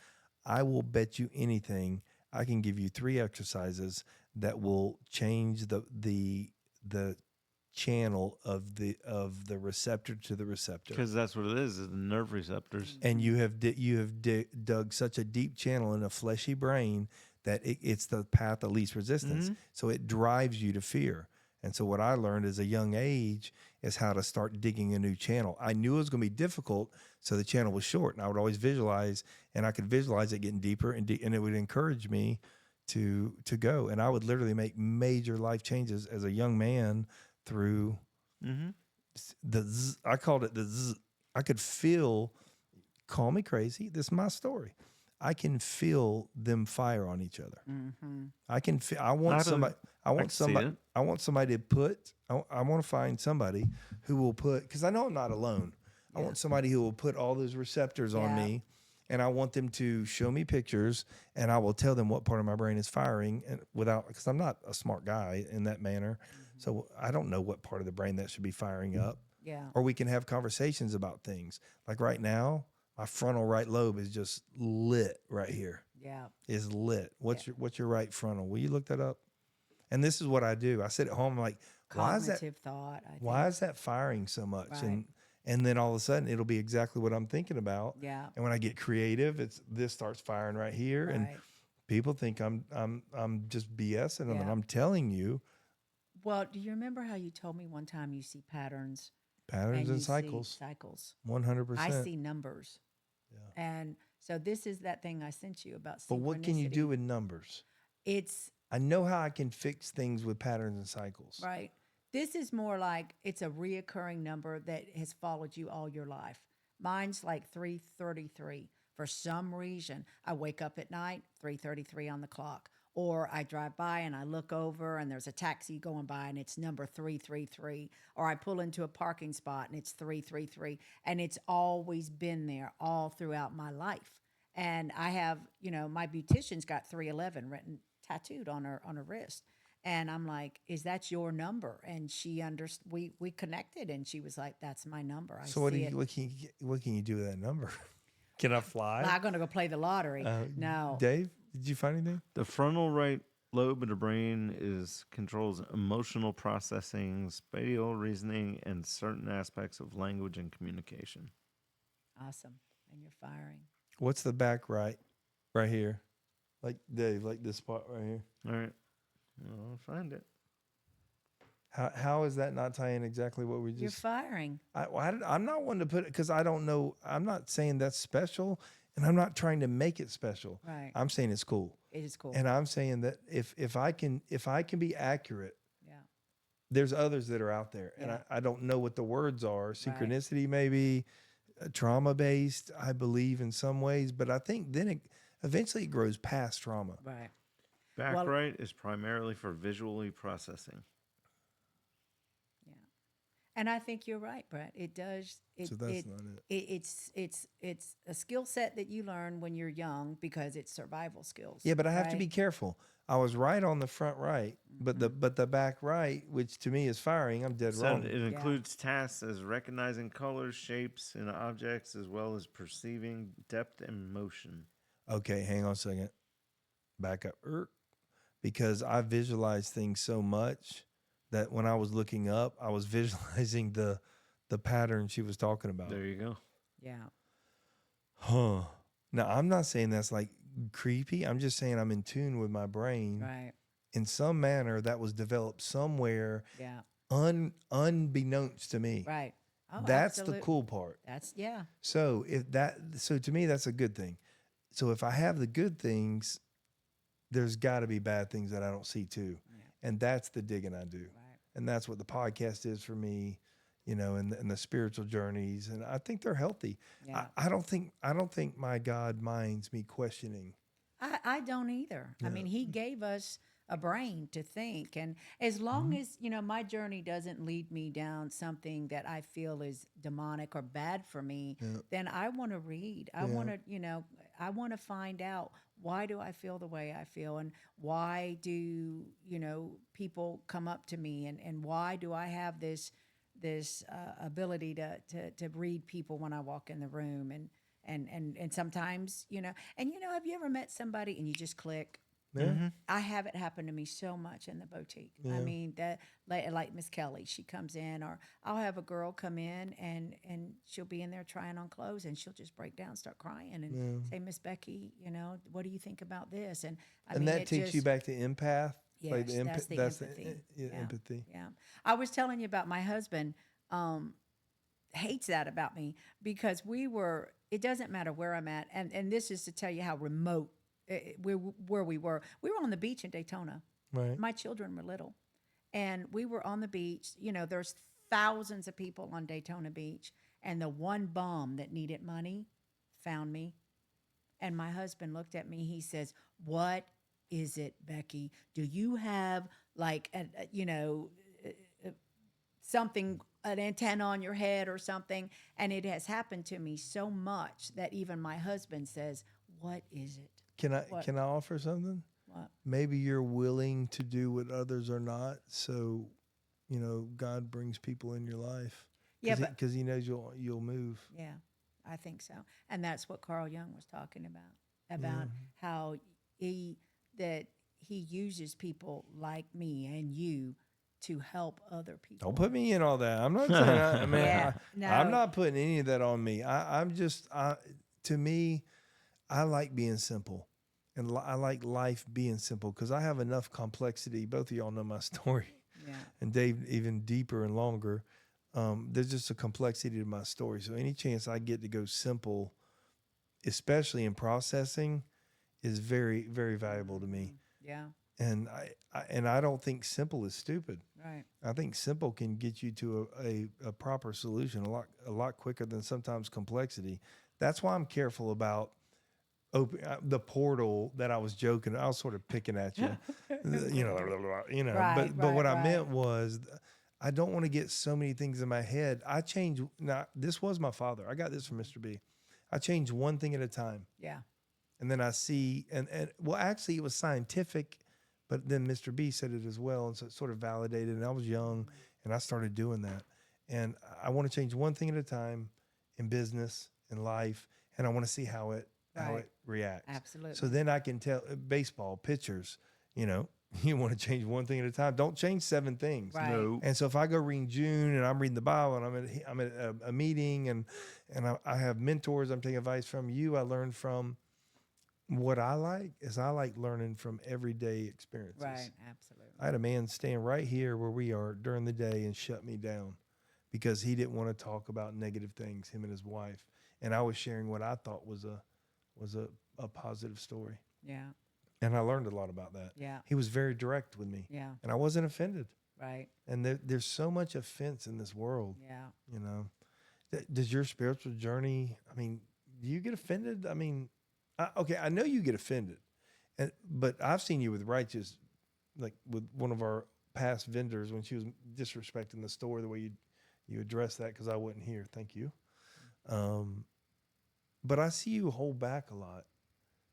I will bet you anything. I can give you 3 exercises that will change the channel of the receptor to the receptor. Because that's what it is the nerve receptors. And you have dug such a deep channel in a fleshy brain that it's the path of least resistance. So it drives you to fear. And so what I learned as a young age is how to start digging a new channel. I knew it was going to be difficult, so the channel was short. And I would always visualize, and I could visualize it getting deeper, and it would encourage me to go. And I would literally make major life changes as a young man through the zzz. I called it the zzz. I could feel, call me crazy, this is my story. I can feel them fire on each other. I can feel. I want somebody. I want somebody to put. I want to find somebody who will put. Because I know I'm not alone. I want somebody who will put all those receptors on Yeah. me, and I want them to show me pictures, and I will tell them what part of my brain is firing, and because I'm not a smart guy in that manner, so I don't know what part of the brain that should be firing up. Yeah. Or we can have conversations about things. Like right now, my frontal right lobe is just lit right here. Yeah. Is lit. What's your right frontal? Will you look that up? And this is what I do. I sit at home, I'm like, why is Cognitive thought. I think. why is that firing so much? Right. And then all of a sudden it'll be exactly what I'm thinking about. Yeah. And when I get creative, this starts firing right here. And Right. people think I'm just BSing them, and Yeah. I'm telling you Well, do you remember how you told me one time you see patterns patterns you and see cycles. cycles. 100%. I see numbers. And so this is that thing I sent you about synchronicity. But what can you do with numbers? It's I know how I can fix things with patterns and cycles. right. This is more like it's a reoccurring number that has followed you all your life. Mine's like 333. For some reason, I wake up at night, 333 on the clock. Or I drive by and I look over and there's a taxi going by and it's number 333. Or I pull into a parking spot and it's 333. And it's always been there all throughout my life. And I have, my beautician's got 311 written, tattooed on her wrist. And I'm like, is that your number? And she we connected and she was like, that's my number. I So what see can you do with that number? Can I fly? I'm not going to go play the lottery. No. Dave, did you find anything? The frontal right lobe of the brain controls emotional processing, spatial reasoning, and certain aspects of language and communication. Awesome. And you're firing. What's the back right here? Like Dave, like this spot right here. All right. I'll find it. How is that not tying exactly what we You're just? firing. I'm not one to put it because I don't know. I'm not saying that's special, and I'm not trying to make it special. Right. I'm saying it's cool, It is cool. and I'm saying that if I can be accurate, yeah. there's others that are out there, and Yeah. I don't know what the words are. Synchronicity, maybe trauma based. I believe in some ways, but I think then eventually it grows past trauma. Right. Back Well- right is primarily for visually processing. Yeah. And I think you're right, Brett. It does. So that's not it. It's a skill set that you learn when you're young because it's survival skills. Yeah, but I have to be right? careful. I was right on the front right, but the back right, which to me is firing, I'm dead So wrong. it includes tasks as recognizing colors, shapes, and objects, as well as perceiving depth and motion. Okay, hang on a second. Back up. Because I visualize things so much that when I was looking up, I was visualizing the the pattern she was talking about. There you go. Yeah. Huh. Now, I'm not saying that's like creepy. I'm just saying I'm in tune with my brain Right. in some manner that was developed somewhere Yeah. unbeknownst to me. Right. Oh, That's absolutely. the cool part. That's yeah. So so to me, that's a good thing. So if I have the good things, there's got to be bad things that I don't see too. Yeah. And that's the digging I do. Right. And that's what the podcast is for me, and the spiritual journeys. And I think they're healthy. Yeah. I don't think my God minds me questioning. I don't either. I mean, he gave us a brain to think. And as Mm-hmm. long as, my journey doesn't lead me down something that I feel is demonic or bad for me, then I want to read. I want to, I want to find out, why do I feel the way I feel? And why do, people come up to me? And why do I have this ability to read people when I walk in the room? And sometimes, have you ever met somebody and you just click? Yeah. I have it happen to me so much in the boutique. I mean, that like Miss Kelly, she comes in, or I'll have a girl come in and she'll be in there trying on clothes, and she'll just break down, start crying, and say, Miss Becky, what do you think about this? And I mean, that it takes you just, back to empath. Yes, Like the that's the empathy. empathy. Yeah, I was telling you about my husband. Hates that about me because it doesn't matter where I'm at, and this is to tell you how remote where we were. We were on the beach in Daytona. Right. My children were little, and we were on the beach. There's thousands of people on Daytona Beach, and the one bum that needed money found me. And my husband looked at me. He says, "What is it, Becky? Do you have like something, an antenna on your head or something?" And it has happened to me so much that even my husband says, "What is it?" Can I What? can I offer something? What? Maybe you're willing to do what others are not. So, God brings people in your life. Yeah, because he knows you'll move. Yeah, I think so. And that's what Carl Jung was talking about how he uses people like me and you to help other people. Don't put me in all that. I'm not saying. Yeah, I'm not putting any of that on me. To me, I like being simple, and I like life being simple because I have enough complexity. Both of y'all know my story, Yeah. and Dave even deeper and longer. There's just a complexity to my story. So any chance I get to go simple, especially in processing, is very, very valuable to me. Yeah. And I don't think simple is stupid. Right. I think simple can get you to a proper solution a lot quicker than sometimes complexity. That's why I'm careful about the portal that I was joking. I was sort of picking at you, Right, But what I right. meant was, I don't want to get so many things in my head. I change. Now, this was my father. I got this from Mr. B. I change one thing at a time, Yeah. and then I see. And well, actually, it was scientific, but then Mr. B said it as well, and so it sort of validated. And I was young, and I started doing that. And I want to change one thing at a time in business, in life, and I want to see how it reacts. Absolutely. So then I can tell baseball pitchers, you want to change one thing at a time. Don't change 7 things. Right. No. And so if I go reading June and I'm reading the Bible and I'm at a meeting and I have mentors I'm taking advice from, I learn from. What I like is I like learning from everyday experiences. Right. Absolutely. I had a man stand right here where we are during the day and shut me down because he didn't want to talk about negative things, him and his wife. And I was sharing what I thought was a positive story. Yeah. And I learned a lot about that. Yeah. He was very direct with me. Yeah. And I wasn't offended. Right. And there's so much offense in this world. Yeah. Does your spiritual journey, do you get offended? I know you get offended. But I've seen you with righteous, like with one of our past vendors when she was disrespecting the store, the way you addressed that because I wasn't here. Thank you. But I see you hold back a lot.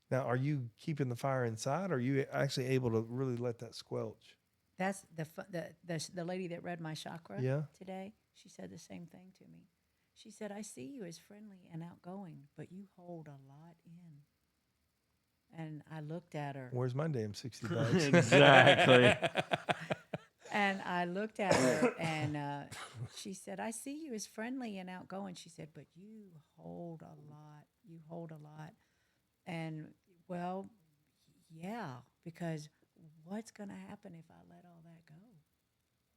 Now, are you keeping the fire inside, or are you actually able to really let that squelch? That's the lady that read my chakra today. She said the same thing to me. She said, "I see you as friendly and outgoing, but you hold a lot in." And I looked at her. Where's my damn $60? Exactly. And I looked at her, and she said, "I see you as friendly and outgoing." She said, "But you hold a lot. You hold a lot." And well, yeah, because what's going to happen if I let all that go?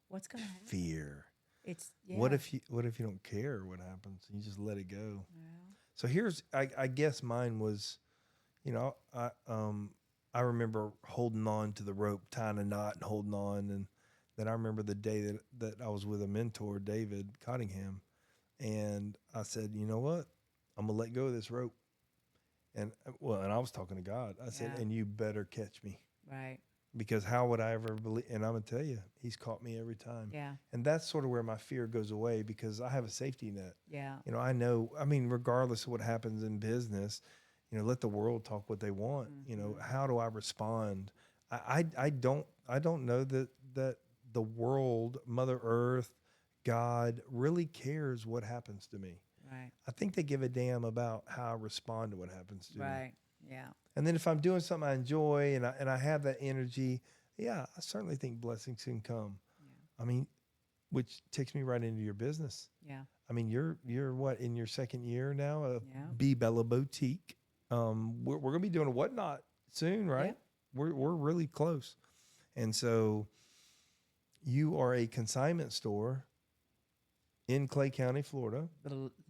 What's going to happen? Fear. It's yeah. What if you don't care what happens? You just let it go. Well, So here's I guess mine was, I remember holding on to the rope, tying a knot and holding on, and then I remember the day that I was with a mentor, David Cottingham, and I said, you know what, I'm gonna let go of this rope, and and I was talking to God. I said, Yeah. and you better catch me, right. because how would I ever believe? And I'm gonna tell you, He's caught me every time. Yeah. And that's sort of where my fear goes away, because I have a safety net. Yeah. I know, regardless of what happens in business, let the world talk what they want. How do I respond? I don't know that the world, Mother Earth, God really cares what happens to me. Right. I think they give a damn about how I respond to what happens to me. Right. Yeah. And then if I'm doing something I enjoy and I have that energy, yeah, I certainly think blessings can come. Yeah. Which takes me right into your business. Yeah. You're what, in your second year now of Yeah. Belle Boutique. We're gonna be doing a whatnot soon, right? Yeah. We're really close, and so you are a consignment store in Clay County, Florida,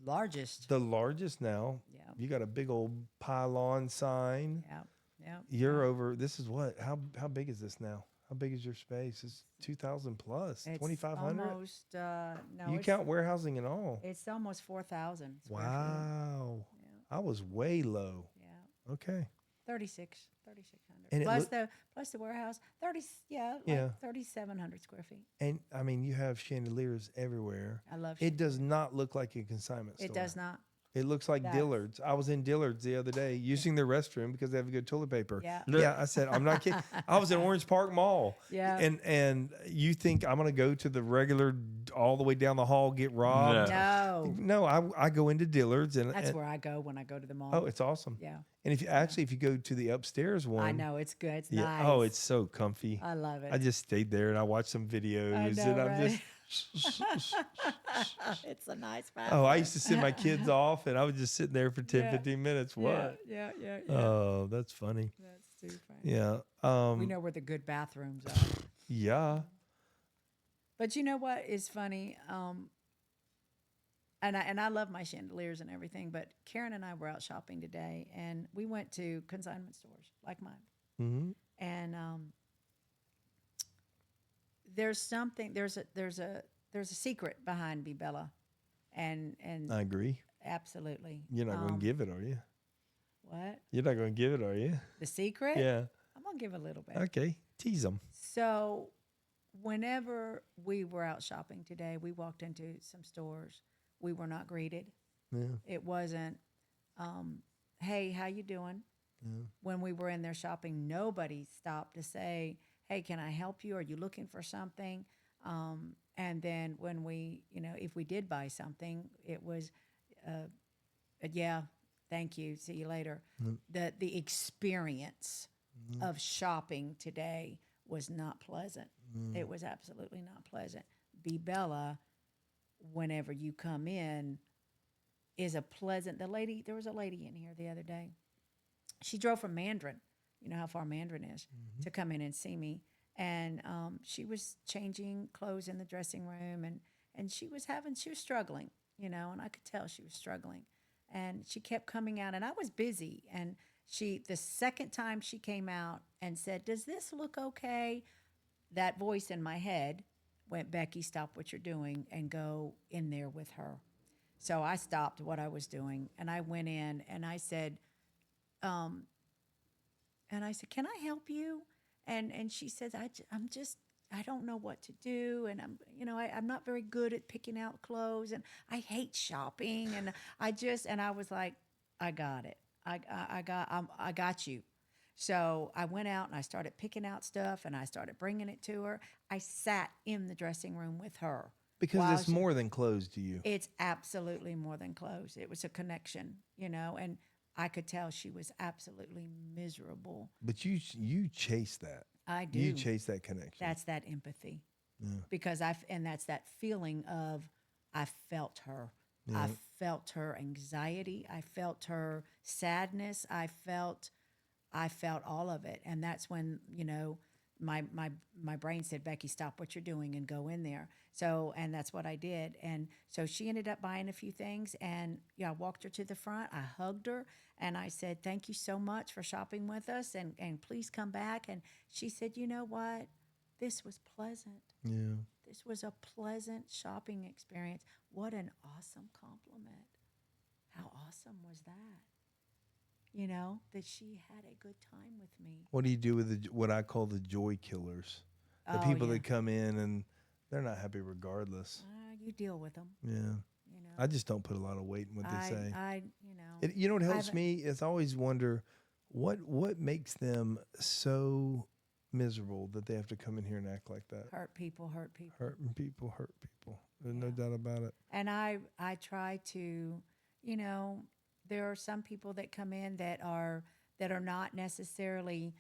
Largest. the largest now. Yeah. You got a big old pylon sign. Yeah. Yeah. You're over. This is what? How big is this now? How big is your space? It's 2,000 plus, It's 2,500. almost no. You it's, count warehousing and all. It's almost 4,000 square feet. Wow. Yeah. I was way low. Yeah. Okay. 3,600. And Plus the warehouse, 30. Yeah. Like Yeah. 3,700 square feet. And you have chandeliers everywhere. I love It does not look like a consignment store. It does not. It looks like That's- Dillard's. I was in Dillard's the other day using their restroom because they have good toilet paper. Yeah. Yeah, I said, I'm not kidding. I was in Orange Park Mall. Yeah. And you think I'm going to go to the regular all the way down the hall, get robbed? No. No, I go into Dillard's and That's where I go when I go to the mall. oh, it's awesome. Yeah. And if you go to the upstairs one, I know. It's good. It's yeah, nice. oh, it's so comfy. I love it. I just stayed there and I watched some videos I know, and I'm right? just It's a nice oh, I used to send my kids off and I was just sitting there for 10, Yeah. 15 minutes. What? Yeah. Oh, that's funny. That's too funny. Yeah. We know where the good bathrooms are. Yeah. But you know what is funny? And I love my chandeliers and everything, but Karen and I were out shopping today and we went to consignment stores like mine. Mm-hmm. And there's a secret behind Be Bella. And I agree. absolutely. You're not going to give it, are you? What? You're not going to give it, are you? The secret? Yeah. I'm gonna give a little bit. Okay. Tease them. So, whenever we were out shopping today, we walked into some stores. We were not greeted. Yeah. It wasn't, "Hey, how you doing?" Yeah. When we were in there shopping, nobody stopped to say, "Hey, can I help you? Are you looking for something?" And then when we, if we did buy something, it was, "Yeah, thank you. See you later." The experience of shopping today was not pleasant. It was absolutely not pleasant. Be Bella, whenever you come in, is a pleasant. There was a lady in here the other day. She drove from Mandarin. You know how far Mandarin is, to come in and see me. And she was changing clothes in the dressing room, and she was struggling, and I could tell she was struggling. And she kept coming out, and I was busy. And the second time she came out and said, "Does this look okay?" That voice in my head went, "Becky, stop what you're doing and go in there with her." So I stopped what I was doing, and I went in, and I said, "Can I help you?" And she says, I don't know what to do, and I'm not very good at picking out clothes, and I hate shopping, and I was like, I got it, I got you. So I went out and I started picking out stuff, and I started bringing it to her. I sat in the dressing room with her Because it's more than clothes to you. It's absolutely more than clothes. It was a connection, and I could tell she was absolutely miserable. But you chase that. I do. You chase that connection. That's that empathy. because and that's that feeling of I felt her. I felt her anxiety. I felt her sadness. I felt all of it. And that's when, my brain said, Becky, stop what you're doing and go in there. So, and that's what I did. And so she ended up buying a few things, and I walked her to the front. I hugged her and I said, thank you so much for shopping with us, and please come back. And she said, you know what? This was pleasant. Yeah. This was a pleasant shopping experience. What an awesome compliment. How awesome was that? That she had a good time with me. What do you do with what I call the joy killers? The people that come in and they're not happy regardless. You deal with them. Yeah. I just don't put a lot of weight in what they say. What helps I've- me is I always wonder what makes them so miserable that they have to come in here and act like that. Hurt people. Hurt people. There's no doubt about it. And I try to, there are some people that come in that are not necessarily,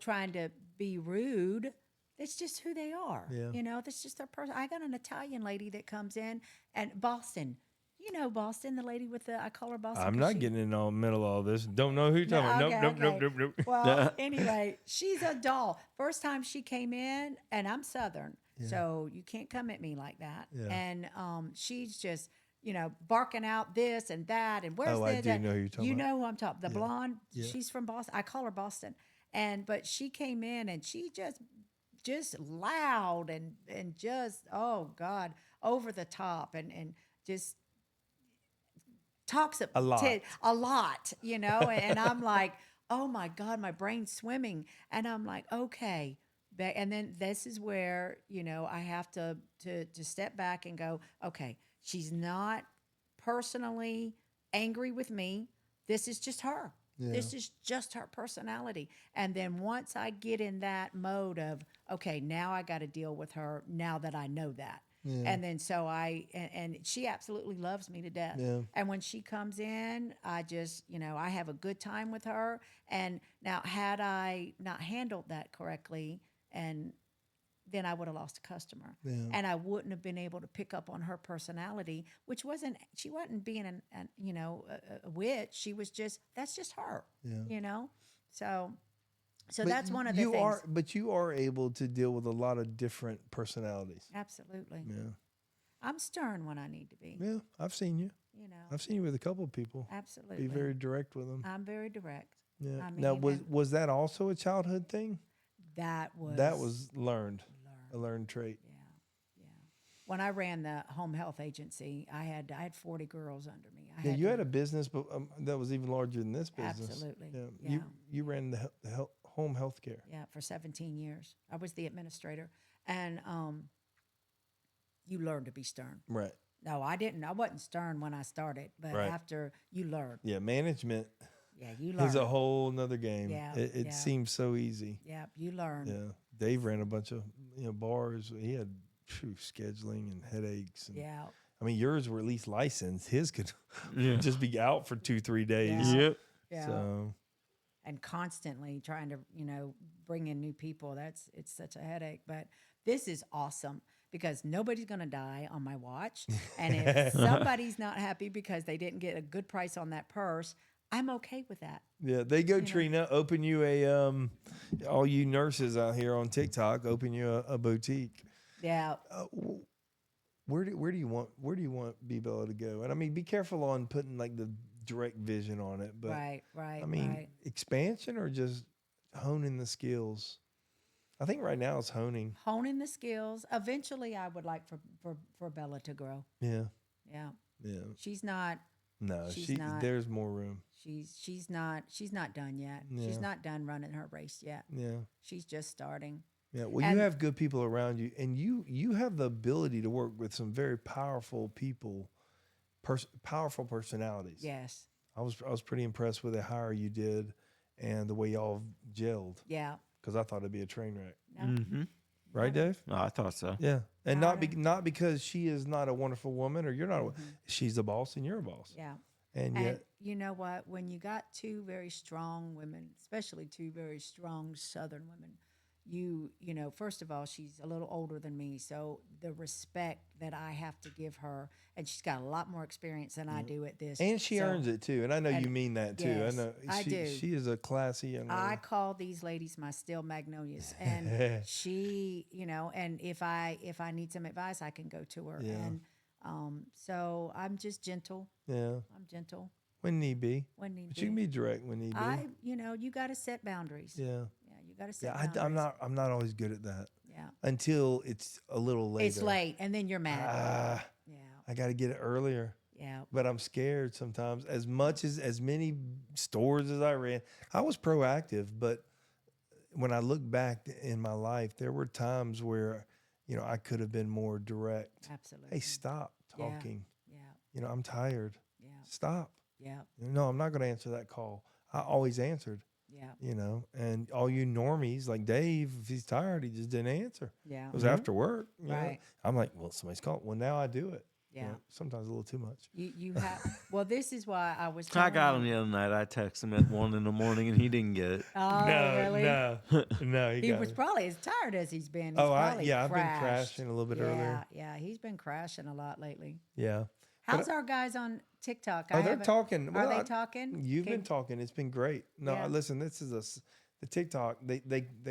trying to be rude. That's just who they are. Yeah. That's just their person. I got an Italian lady that comes in, and Boston. Boston, the lady with I call her Boston. I'm not getting in all middle of all this. Don't know who you're talking about. Nope. Well, anyway, she's a doll. First time she came in, and I'm Southern, so you can't come at me like that. Yeah. And she's just, barking out this and that, and where's I do know who you're talking You about. know who I'm talking. The blonde, Yeah. she's from Boston. I call her Boston, but she came in and she just loud and just, oh God, over the top and just talks A lot. a lot, and I'm like, oh my God, my brain's swimming. And I'm like, okay. And then this is where, I have to step back and go, okay, she's not personally angry with me. This is just her. Yeah. This is just her personality. And then once I get in that mode of, okay, now I got to deal with her now that I know that. Yeah. And then so and she absolutely loves me to death. Yeah. And when she comes in, I just, I have a good time with her. And now had I not handled that correctly, and then I would have lost a customer. Yeah. And I wouldn't have been able to pick up on her personality, which she wasn't being a witch. She was that's just her, Yeah. So But that's one of the you things. But you are able to deal with a lot of different personalities. Absolutely. Yeah. I'm stern when I need to be, Yeah. I've seen you. I've seen you with a couple of people. Absolutely. Be very direct with them. I'm very direct. Yeah. I Now, mean, was that also a childhood thing? That was learned. A learned trait. Yeah. When I ran the home health agency, I had 40 girls under me. You had a business, but that was even larger than this business. Absolutely. Yeah. Yeah. You ran the home health care. Yeah, for 17 years. I was the administrator. And you learn to be stern. Right. No, I didn't. I wasn't stern when I started, but Right. after you learn. Yeah. Management Yeah, you learn. is a whole nother game. Yeah, It yeah. seems so easy. Yeah, you learn. Yeah. Dave ran a bunch of bars. He had scheduling and headaches. And, Yeah. I mean, yours were at least licensed. His could Yeah. just be out for 2-3 days. Yeah. Yep. Yeah. So And constantly trying to, bring in new people. It's such a headache. But this is awesome because nobody's going to die on my watch. And if somebody's not happy because they didn't get a good price on that purse, I'm okay with that. yeah, they go Trina. Open you all you nurses out here on TikTok. Open you a boutique. Yeah. Where do you want Belle to go? And I mean, be careful on putting like the direct vision on it. But Right. I mean, expansion or just honing the skills. I think right now it's honing. Honing the skills. Eventually, I would like for Bella to grow. Yeah, Yeah. yeah. She's not. No, She's she. not. There's more room. She's not done yet. Yeah. She's not done running her race yet. Yeah. She's just starting. Yeah, well, And- you have good people around you, and you have the ability to work with some very powerful people, powerful personalities. Yes. I was pretty impressed with the hire you did, and the way y'all gelled, Yeah. because I thought it'd be a train wreck. No. Mm-hmm. Right, Dave? Oh, I thought so. Yeah, and Got not because she is not a wonderful woman or you're not. She's the boss and you're a boss, Yeah. and And yet you know what? When you got two very strong women, especially two very strong Southern women, you know, first of all, she's a little older than me, so the respect that I have to give her, and she's got a lot more experience than I do at this. And she so earns it too. And I know you mean that too. yes, I know I do. she is a classy young lady. I call these ladies my steel magnolias, and she, you know, and if I need some advice, I can go to her. Yeah. And so I'm just gentle. Yeah. I'm gentle When need be. when need But be. you can be direct when need be. You know, you got to set boundaries. Yeah. Yeah, you got to set Yeah. boundaries. I'm not always good at that Yeah, until it's a little later. it's late, and then you're mad. Ah, Yeah, I got to get it earlier. yeah, But I'm scared sometimes. As much as many stores as I ran, I was proactive. But when I look back in my life, there were times where, you know, I could have been more direct. absolutely. Hey, stop Yeah. talking. Yeah, You know, I'm tired. yeah, Stop. yeah, No, I'm not going to answer that call. I always answered, yeah, you know, and all you normies like Dave, if he's tired, he just didn't answer. yeah, It was after work. You know? Right. I'm like, well, somebody's calling. Well, now I do it. You yeah. know, sometimes a little too much. You have. Well, this is why I was. I telling got you- him the other night. I texted him at 1 in the morning and he didn't get it. Oh, really? no. He got was me. probably as tired as he's been. He's Oh, probably I've been crashed. crashing a little bit earlier. Yeah, he's been crashing a lot lately. Yeah. How's our guys on TikTok? Oh, I they're haven't- talking. Are Well, they talking? You've Can- been talking. It's been great. No, Yeah. listen. This is the TikTok. They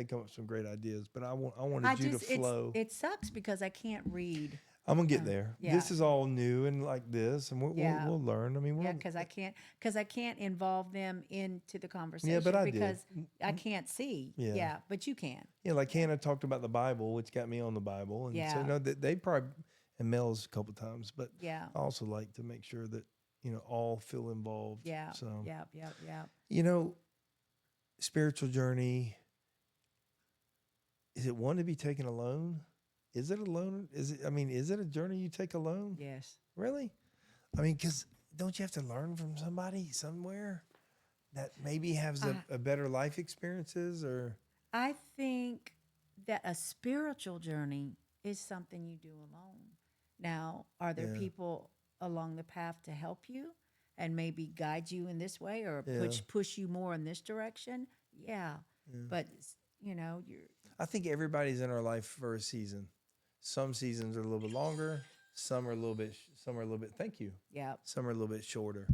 come up with some great ideas, but I wanted you to flow. It sucks because I can't read. I'm gonna get there. yeah. This is all new and like this, and Yeah. we'll learn. I mean, Yeah, we're, because I can't involve them into the conversation. but I did. because I can't see. Yeah. Yeah, but you can. yeah, like Hannah talked about the Bible, which got me on the Bible, and so Yeah. no, they probably and Mel's a couple times, but Yeah. I also like to make sure that all feel involved. Yeah. So Yeah. spiritual journey. Is it one to be taken alone? Is it alone? Is it a journey you take alone? Yes. Really? I mean, because don't you have to learn from somebody somewhere that maybe has a better life experiences or? I think that a spiritual journey is something you do alone. Now, are there Yeah. people along the path to help you and maybe guide you in this way or Yeah. push you more in this direction? Yeah. But you're I think everybody's in our life for a season. Some seasons are a little bit longer. Some are a little bit. Thank you. yeah. Some are a little bit shorter,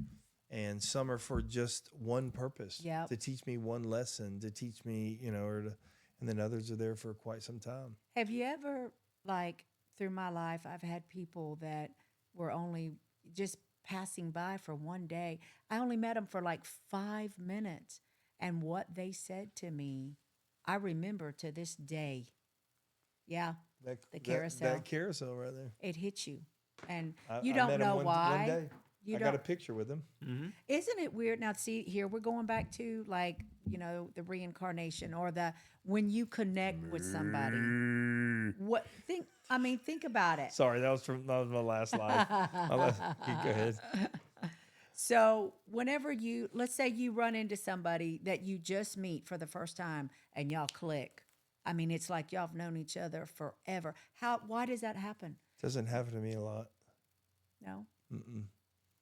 and some are for just one purpose. Yep. To teach me one lesson, to teach me, and then others are there for quite some time. Have you ever, like, through my life, I've had people that were only just passing by for one day. I only met them for like 5 minutes. And what they said to me, I remember to this day. Yeah, the carousel. That carousel right there. it hits you. And I you met don't him know one why. day. You I don't, got a picture with him. Isn't it weird? Now, see, here we're going back to like, the reincarnation or the when you connect with somebody. Think about it. Sorry, that was my last life. Go ahead. So whenever let's say you run into somebody that you just meet for the first time and y'all click. I mean, it's like y'all have known each other forever. Why does that happen? Doesn't happen to me a lot. No?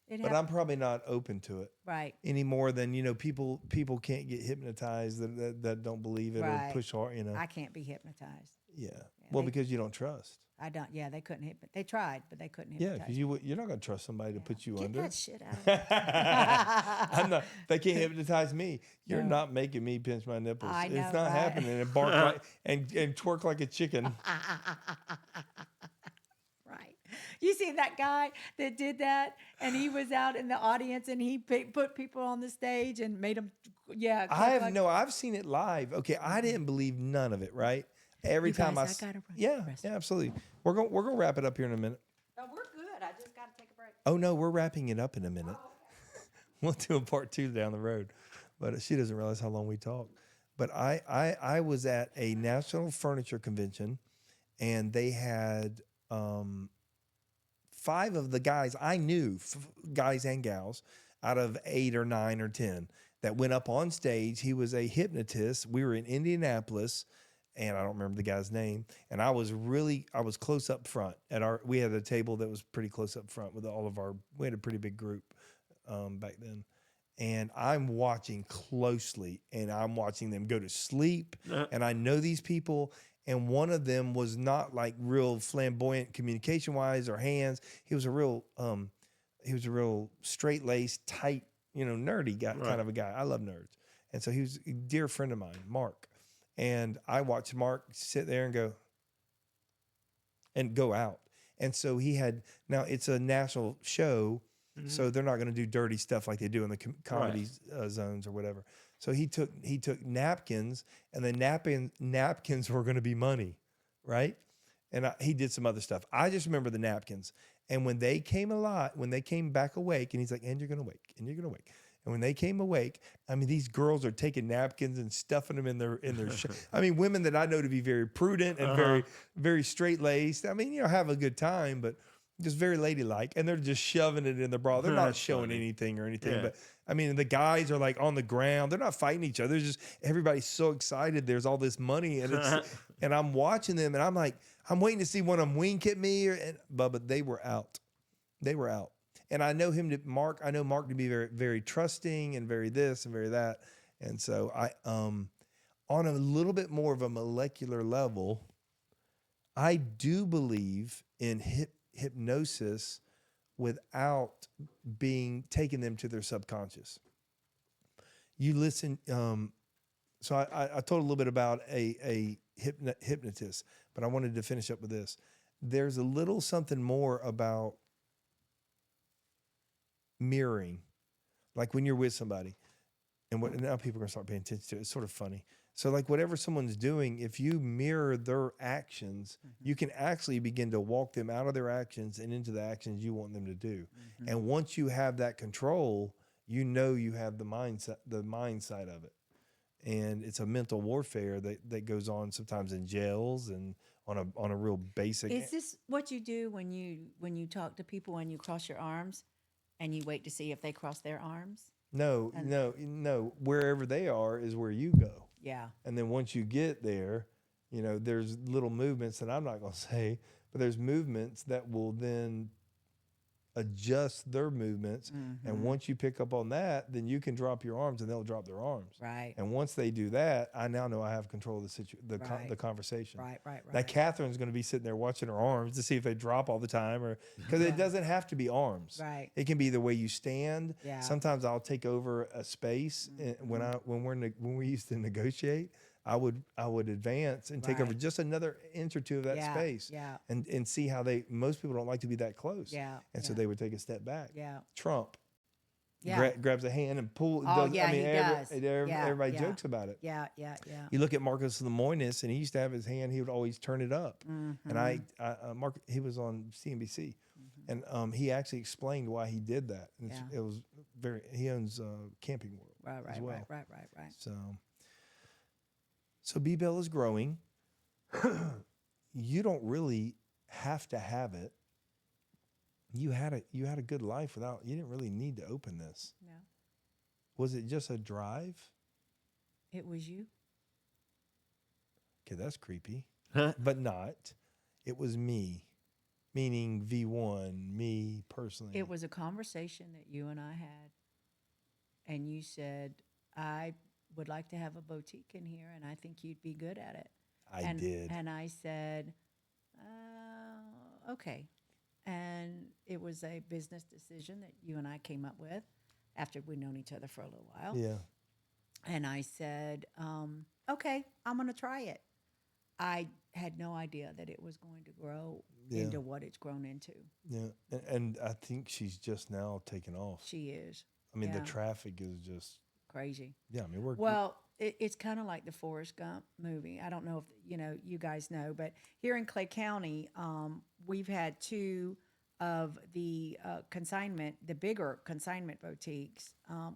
But I'm probably not open to it right. any more than people can't get hypnotized that don't believe it Right. or push hard. I can't be hypnotized. Yeah. Well, they- because you don't trust. I don't. Yeah, they couldn't they tried, but they couldn't Yeah, hypnotize. because you're not going to trust somebody to put you Get under. that shit out of me. I'm not. They can't hypnotize me. You're not making me pinch my nipples. I know, it's not right? happening. And bark like, and twerk like a chicken. Right. You see that guy that did that, and he was out in the audience, and he put people on the stage and made them, I've seen it live. Okay, I didn't believe none of it. Right. Every You time guys, I I gotta yeah, rest. yeah, absolutely. We're gonna wrap it up here in a minute. No, we're good. I just got to take a break. Oh no, we're wrapping it up in a minute. We'll do a part 2 down the road, but she doesn't realize how long we talk. But I was at a national furniture convention, and they had 5 of the guys I knew, guys and gals, out of 8 or 9 or 10 that went up on stage. He was a hypnotist. We were in Indianapolis. And I don't remember the guy's name. And I was close up front we had a table that was pretty close up front with we had a pretty big group back then. and I'm watching closely, and I'm watching them go to sleep, and I know these people. And one of them was not like real flamboyant communication wise or hands. He was a real straight laced, tight, nerdy guy, kind of a guy. I love nerds. And so he was a dear friend of mine, Mark. And I watched Mark sit there and go out. And so now it's a national show, so they're not going to do dirty stuff like they do in the comedy zones or whatever. So he took napkins, and the napkins were going to be money, right? And he did some other stuff. I just remember the napkins. And when they came back awake, and he's like, and you're going to wake, and you're going to wake. And when they came awake, I mean, these girls are taking napkins and stuffing them in their I mean, women that I know to be very prudent and very, very straight laced. I mean, have a good time, but just very ladylike. And they're just shoving it in the bra. They're not showing anything or anything. But I mean, the guys are like on the ground. They're not fighting each other. They're just everybody's so excited. There's all this money, and and I'm watching them, and I'm like, I'm waiting to see one of them wink at me. But they were out. They were out. And I know Mark to be very, very trusting and very this and very that. And so I, on a little bit more of a molecular level, I do believe in hypnosis without taking them to their subconscious. You listen. So I told a little bit about a hypnotist, but I wanted to finish up with this. There's a little something more about mirroring, like when you're with somebody, and now people are gonna start paying attention to it. It's sort of funny. So like whatever someone's doing, if you mirror their actions, you can actually begin to walk them out of their actions and into the actions you want them to do. And once you have that control, you have the mind side of it. And it's a mental warfare that goes on sometimes in jails and on a real basic. Is this what you do when you talk to people, when you cross your arms and you wait to see if they cross their arms? No. Wherever they are is where you go. Yeah. And then once you get there, there's little movements that I'm not going to say, but there's movements that will then adjust their movements. And once you pick up on that, then you can drop your arms and they'll drop their arms. Right. And once they do that, I now know I have control of the conversation. Right. Now Catherine's going to be sitting there watching her arms to see if they drop all the time, or because it doesn't have to be arms. Right. It can be the way you stand. Yeah. Sometimes I'll take over a space when we used to negotiate. I would advance and take over just another inch or two of that space. Yeah. And see how most people don't like to be that close. Yeah. And so they would take a step back. Yeah. Trump grabs a hand and pulls. He does. Everybody jokes about it. Yeah. You look at Marcus Lemoyne, and he used to have his hand. He would always turn it up. And Mark, he was on CNBC, and he actually explained why he did that. And it was he owns Camping World as well. Right. So Belle is growing. You don't really have to have it. You had a good life without. You didn't really need to open this. No. Was it just a drive? It was you. Okay, that's creepy. But not. It was me, meaning V1, me personally. It was a conversation that you and I had, and you said, I would like to have a boutique in here, and I think you'd be good at it. I did. And I said, okay. And it was a business decision that you and I came up with after we'd known each other for a little while. Yeah. And I said, okay, I'm going to try it. I had no idea that it was going to grow into what it's grown into. Yeah. And I think she's just now taking off. She is. I mean, the traffic is just crazy. Yeah, I mean, it's kind of like the Forrest Gump movie. I don't know if you guys know, but here in Clay County, we've had two of the bigger consignment boutiques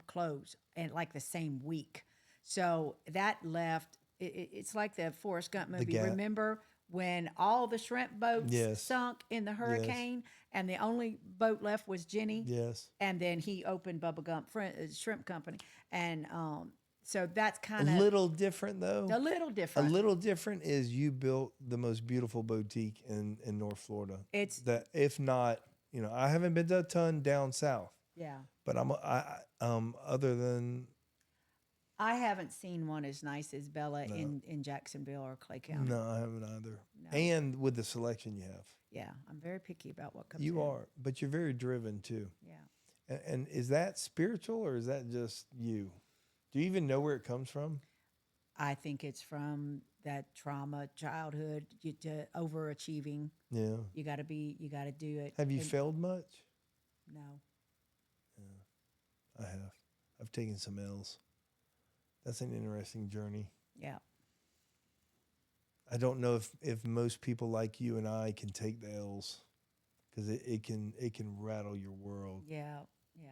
close, and like the same week. So that left. It's like the Forrest Gump movie. Remember when all the shrimp boats sunk in the hurricane, and the only boat left was Jenny? Yes. And then he opened Bubba Gump Shrimp Company, and so that's kind of a little different, though. A little different. A little different is you built the most beautiful boutique in North Florida. It's that, if not, I haven't been to a ton down south, Yeah. But other than I haven't seen one as nice as Bella in Jacksonville or Clay County. no, I haven't either. No. And with the selection you have, Yeah, I'm very picky about what comes in. you are, but you're very driven too. Yeah. And is that spiritual or is that just you? Do you even know where it comes from? I think it's from that trauma, childhood, to overachieving. Yeah. You got to do it. Have you And- failed much? No. I have. I've taken some L's. That's an interesting journey. Yeah. I don't know if most people like you and I can take the L's because it can rattle your world. Yeah. Yeah.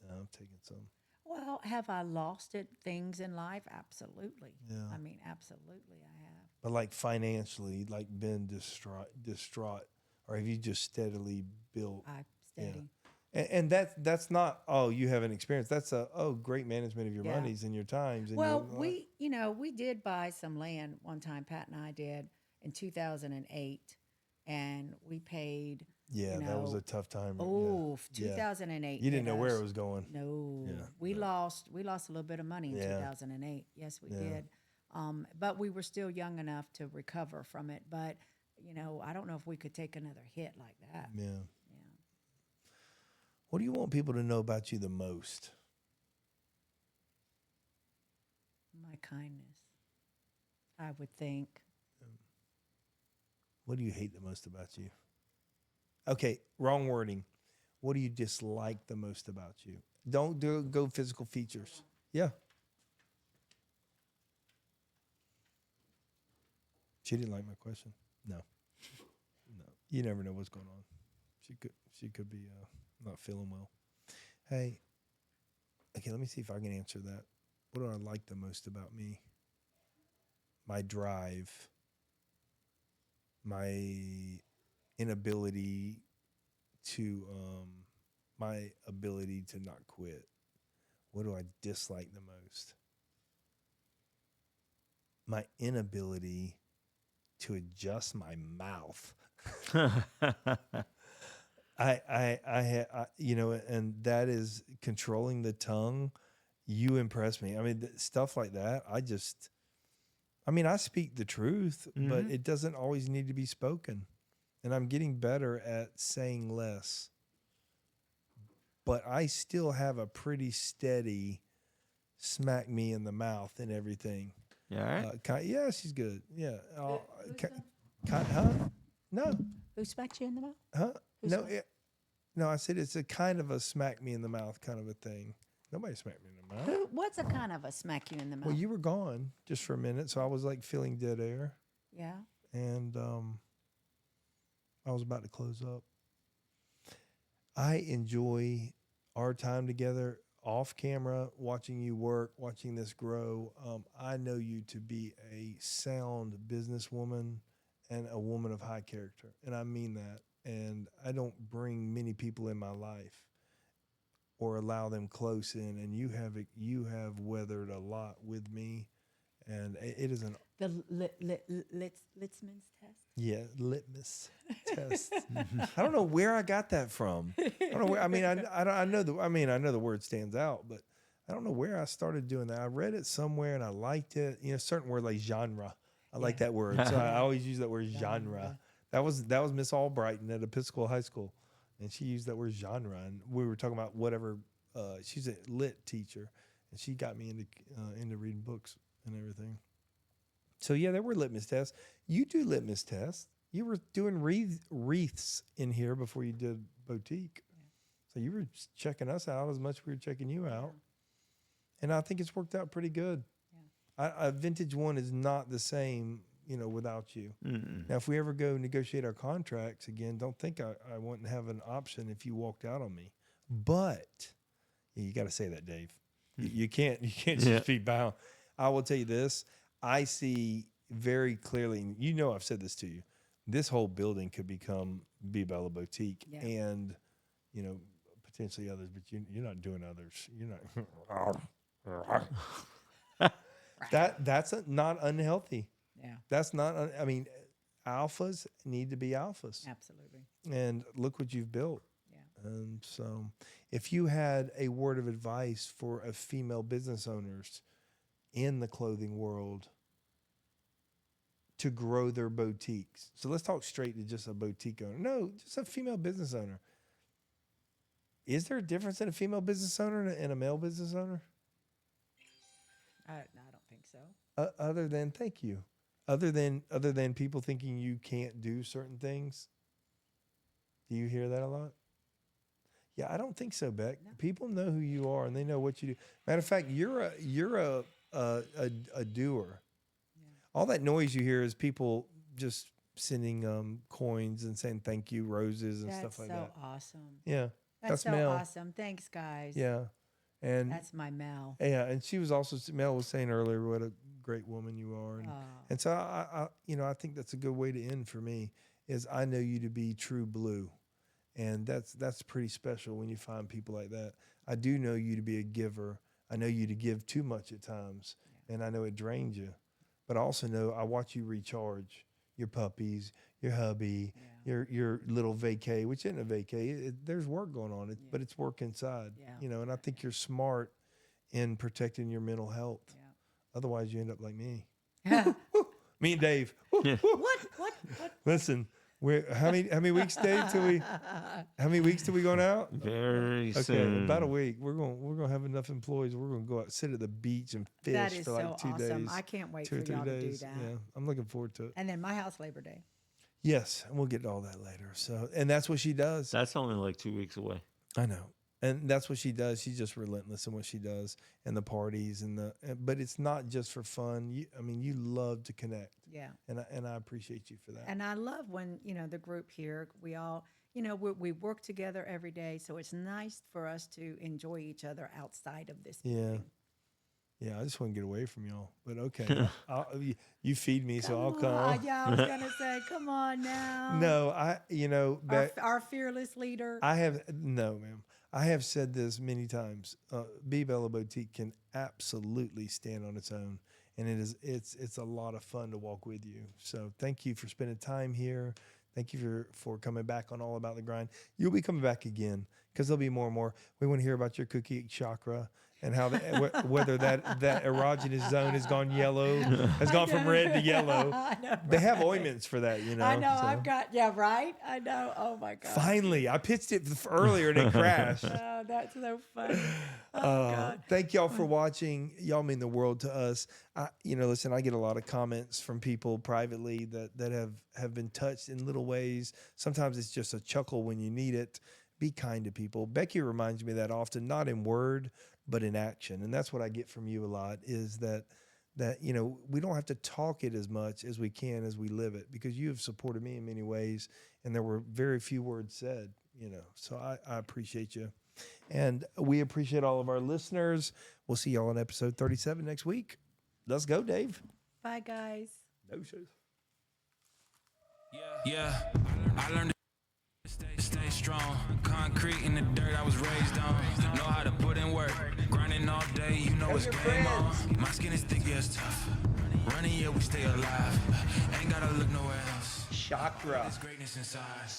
No, I've taken some. Well, have I lost things in life? Absolutely. Yeah. I mean, absolutely, I have. But like financially, like been distraught, or have you just steadily built? I steady. And that's not you haven't experienced. That's great management of your Yeah. monies and your times. And Well, your, we did buy some land one time. Pat and I did in 2008, and we paid. yeah, that was a tough time. Oh, Yeah. 2008. You didn't hit know where us. it was going. No, Yeah, we lost a little bit of money in Yeah. 2008. Yes, we Yeah. did. But we were still young enough to recover from it. But I don't know if we could take another hit like that. Yeah. Yeah. What do you want people to know about you the most? My kindness, I would think. What do you hate the most about you? Okay, wrong wording. What do you dislike the most about you? Don't go physical features. Yeah. She didn't like my question. No. No. You never know what's going on. She could be not feeling well. Hey. Okay, let me see if I can answer that. What do I like the most about me? My drive. My inability to my ability to not quit. What do I dislike the most? My inability to adjust my mouth. And that is controlling the tongue. You impress me. I mean, stuff like that. I speak the truth, but it doesn't always need to be spoken. And I'm getting better at saying less. But I still have a pretty steady smack me in the mouth and everything. Yeah. Right? Yeah, she's good. Yeah. No. Who smacked you in the mouth? Huh? Who No. smacked- No, I said it's a kind of a smack me in the mouth kind of a thing. Nobody smacked me in the mouth. What's a kind of a smack you in the mouth? Well, you were gone just for a minute, so I was like feeling dead air. Yeah. And I was about to close up. I enjoy our time together off camera, watching you work, watching this grow. I know you to be a sound businesswoman and a woman of high character, and I mean that. And I don't bring many people in my life or allow them close in, and you have weathered a lot with me, and it is an The Litzman's test. yeah, litmus test. I don't know where I got that from. I don't know where. I know the word stands out, but I don't know where I started doing that. I read it somewhere and I liked it. Certain word like genre. I like that word, so I always use that word genre. That was Miss Albrighton at Episcopal High School, and she used that word genre. And we were talking about whatever. She's a lit teacher, and she got me into reading books and everything. So yeah, there were litmus tests. You do litmus tests. You were doing wreaths in here before you did boutique. Yeah. So you were checking us out as much as we were checking you out. And I think it's worked out pretty good. Yeah. A vintage one is not the same, without you. Mm-mm. Now, if we ever go negotiate our contracts again, don't think I wouldn't have an option if you walked out on me. But you got to say that, Dave. You can't just be bound. I will tell you this. I see very clearly, and I've said this to you, this whole building could be Bella Boutique and, potentially others, but you're not doing others. You're not. That's not unhealthy. Yeah. That's not, alphas need to be alphas. Absolutely. And look what you've built. Yeah. So if you had a word of advice for a female business owners in the clothing world to grow their boutiques. So let's talk straight to just a boutique owner. No, just a female business owner. Is there a difference in a female business owner and a male business owner? I don't think so. Other than, thank you. Other than people thinking you can't do certain things. Do you hear that a lot? Yeah, I don't think so, Beck. No. People know who you are and they know what you do. Matter of fact, you're a doer. Yeah. All that noise you hear is people just sending coins and saying thank you, roses and stuff like that. That's so awesome. Yeah, that's so Mel. Awesome. Thanks, guys. Yeah, and that's my Mel. Yeah, and she was also Mel was saying earlier what a great woman you are, and so I think that's a good way to end for me. Is I know you to be true blue. And that's pretty special when you find people like that. I do know you to be a giver. I know you to give too much at times, and I know it drains you. But I also know I watch you recharge your puppies, your hubby, your little vacay, which isn't a vacay. There's work going on, but it's work inside. Yeah. And I think you're smart in protecting your mental health. Yeah. Otherwise, you end up like me. Me and Dave. What? Listen. How many weeks, Dave? How many weeks till we going out? Very soon. About a week. We're gonna have enough employees. We're gonna go out, sit at the beach, and fish for like 2 days. I can't wait 2 or for 3 y'all days. to do that. Yeah, I'm looking forward to it. And then my house Labor Day. Yes, and we'll get to all that later. So, and that's what she does. That's only like 2 weeks away. I know. And that's what she does. She's just relentless in what she does, and the parties but it's not just for fun. You love to connect. Yeah. And I appreciate you for that. And I love when, the group here, we all, we work together every day. So it's nice for us to enjoy each other outside of this. Yeah. Meeting. Yeah, I just want to get away from y'all. But okay, you feed me, so I'll come. Yeah, I was going to say, come on now. No, our fearless leader. No, ma'am. I have said this many times. Belle Boutique can absolutely stand on its own, and it's a lot of fun to walk with you. So thank you for spending time here. Thank you for coming back on All About the Grind. You'll be coming back again because there'll be more and more. We want to hear about your cookie chakra and how whether that erogenous zone has gone yellow, has gone from red to yellow. I know, right? They have ointments for that, I know. So. I've got, right? I know. Oh, my God. Finally. I pitched it earlier and it crashed. Oh, that's so funny. Oh, God. Thank y'all for watching. Y'all mean the world to us. Listen, I get a lot of comments from people privately that have been touched in little ways. Sometimes it's just a chuckle when you need it. Be kind to people. Becky reminds me of that often, not in word, but in action. And that's what I get from you a lot is that we don't have to talk it as much as we can as we live it, because you have supported me in many ways and there were very few words said, so I appreciate you. And we appreciate all of our listeners. We'll see y'all on episode 37 next week. Let's go, Dave. Bye, guys. No shows. Yeah. I learned to stay strong. Concrete in the dirt I was raised on. Know how to put in work. Grinding all day, it's game on. My skin is thick, yeah, it's tough. Running, yeah, we stay alive. Ain't gotta look nowhere else. Chakra. There's greatness inside.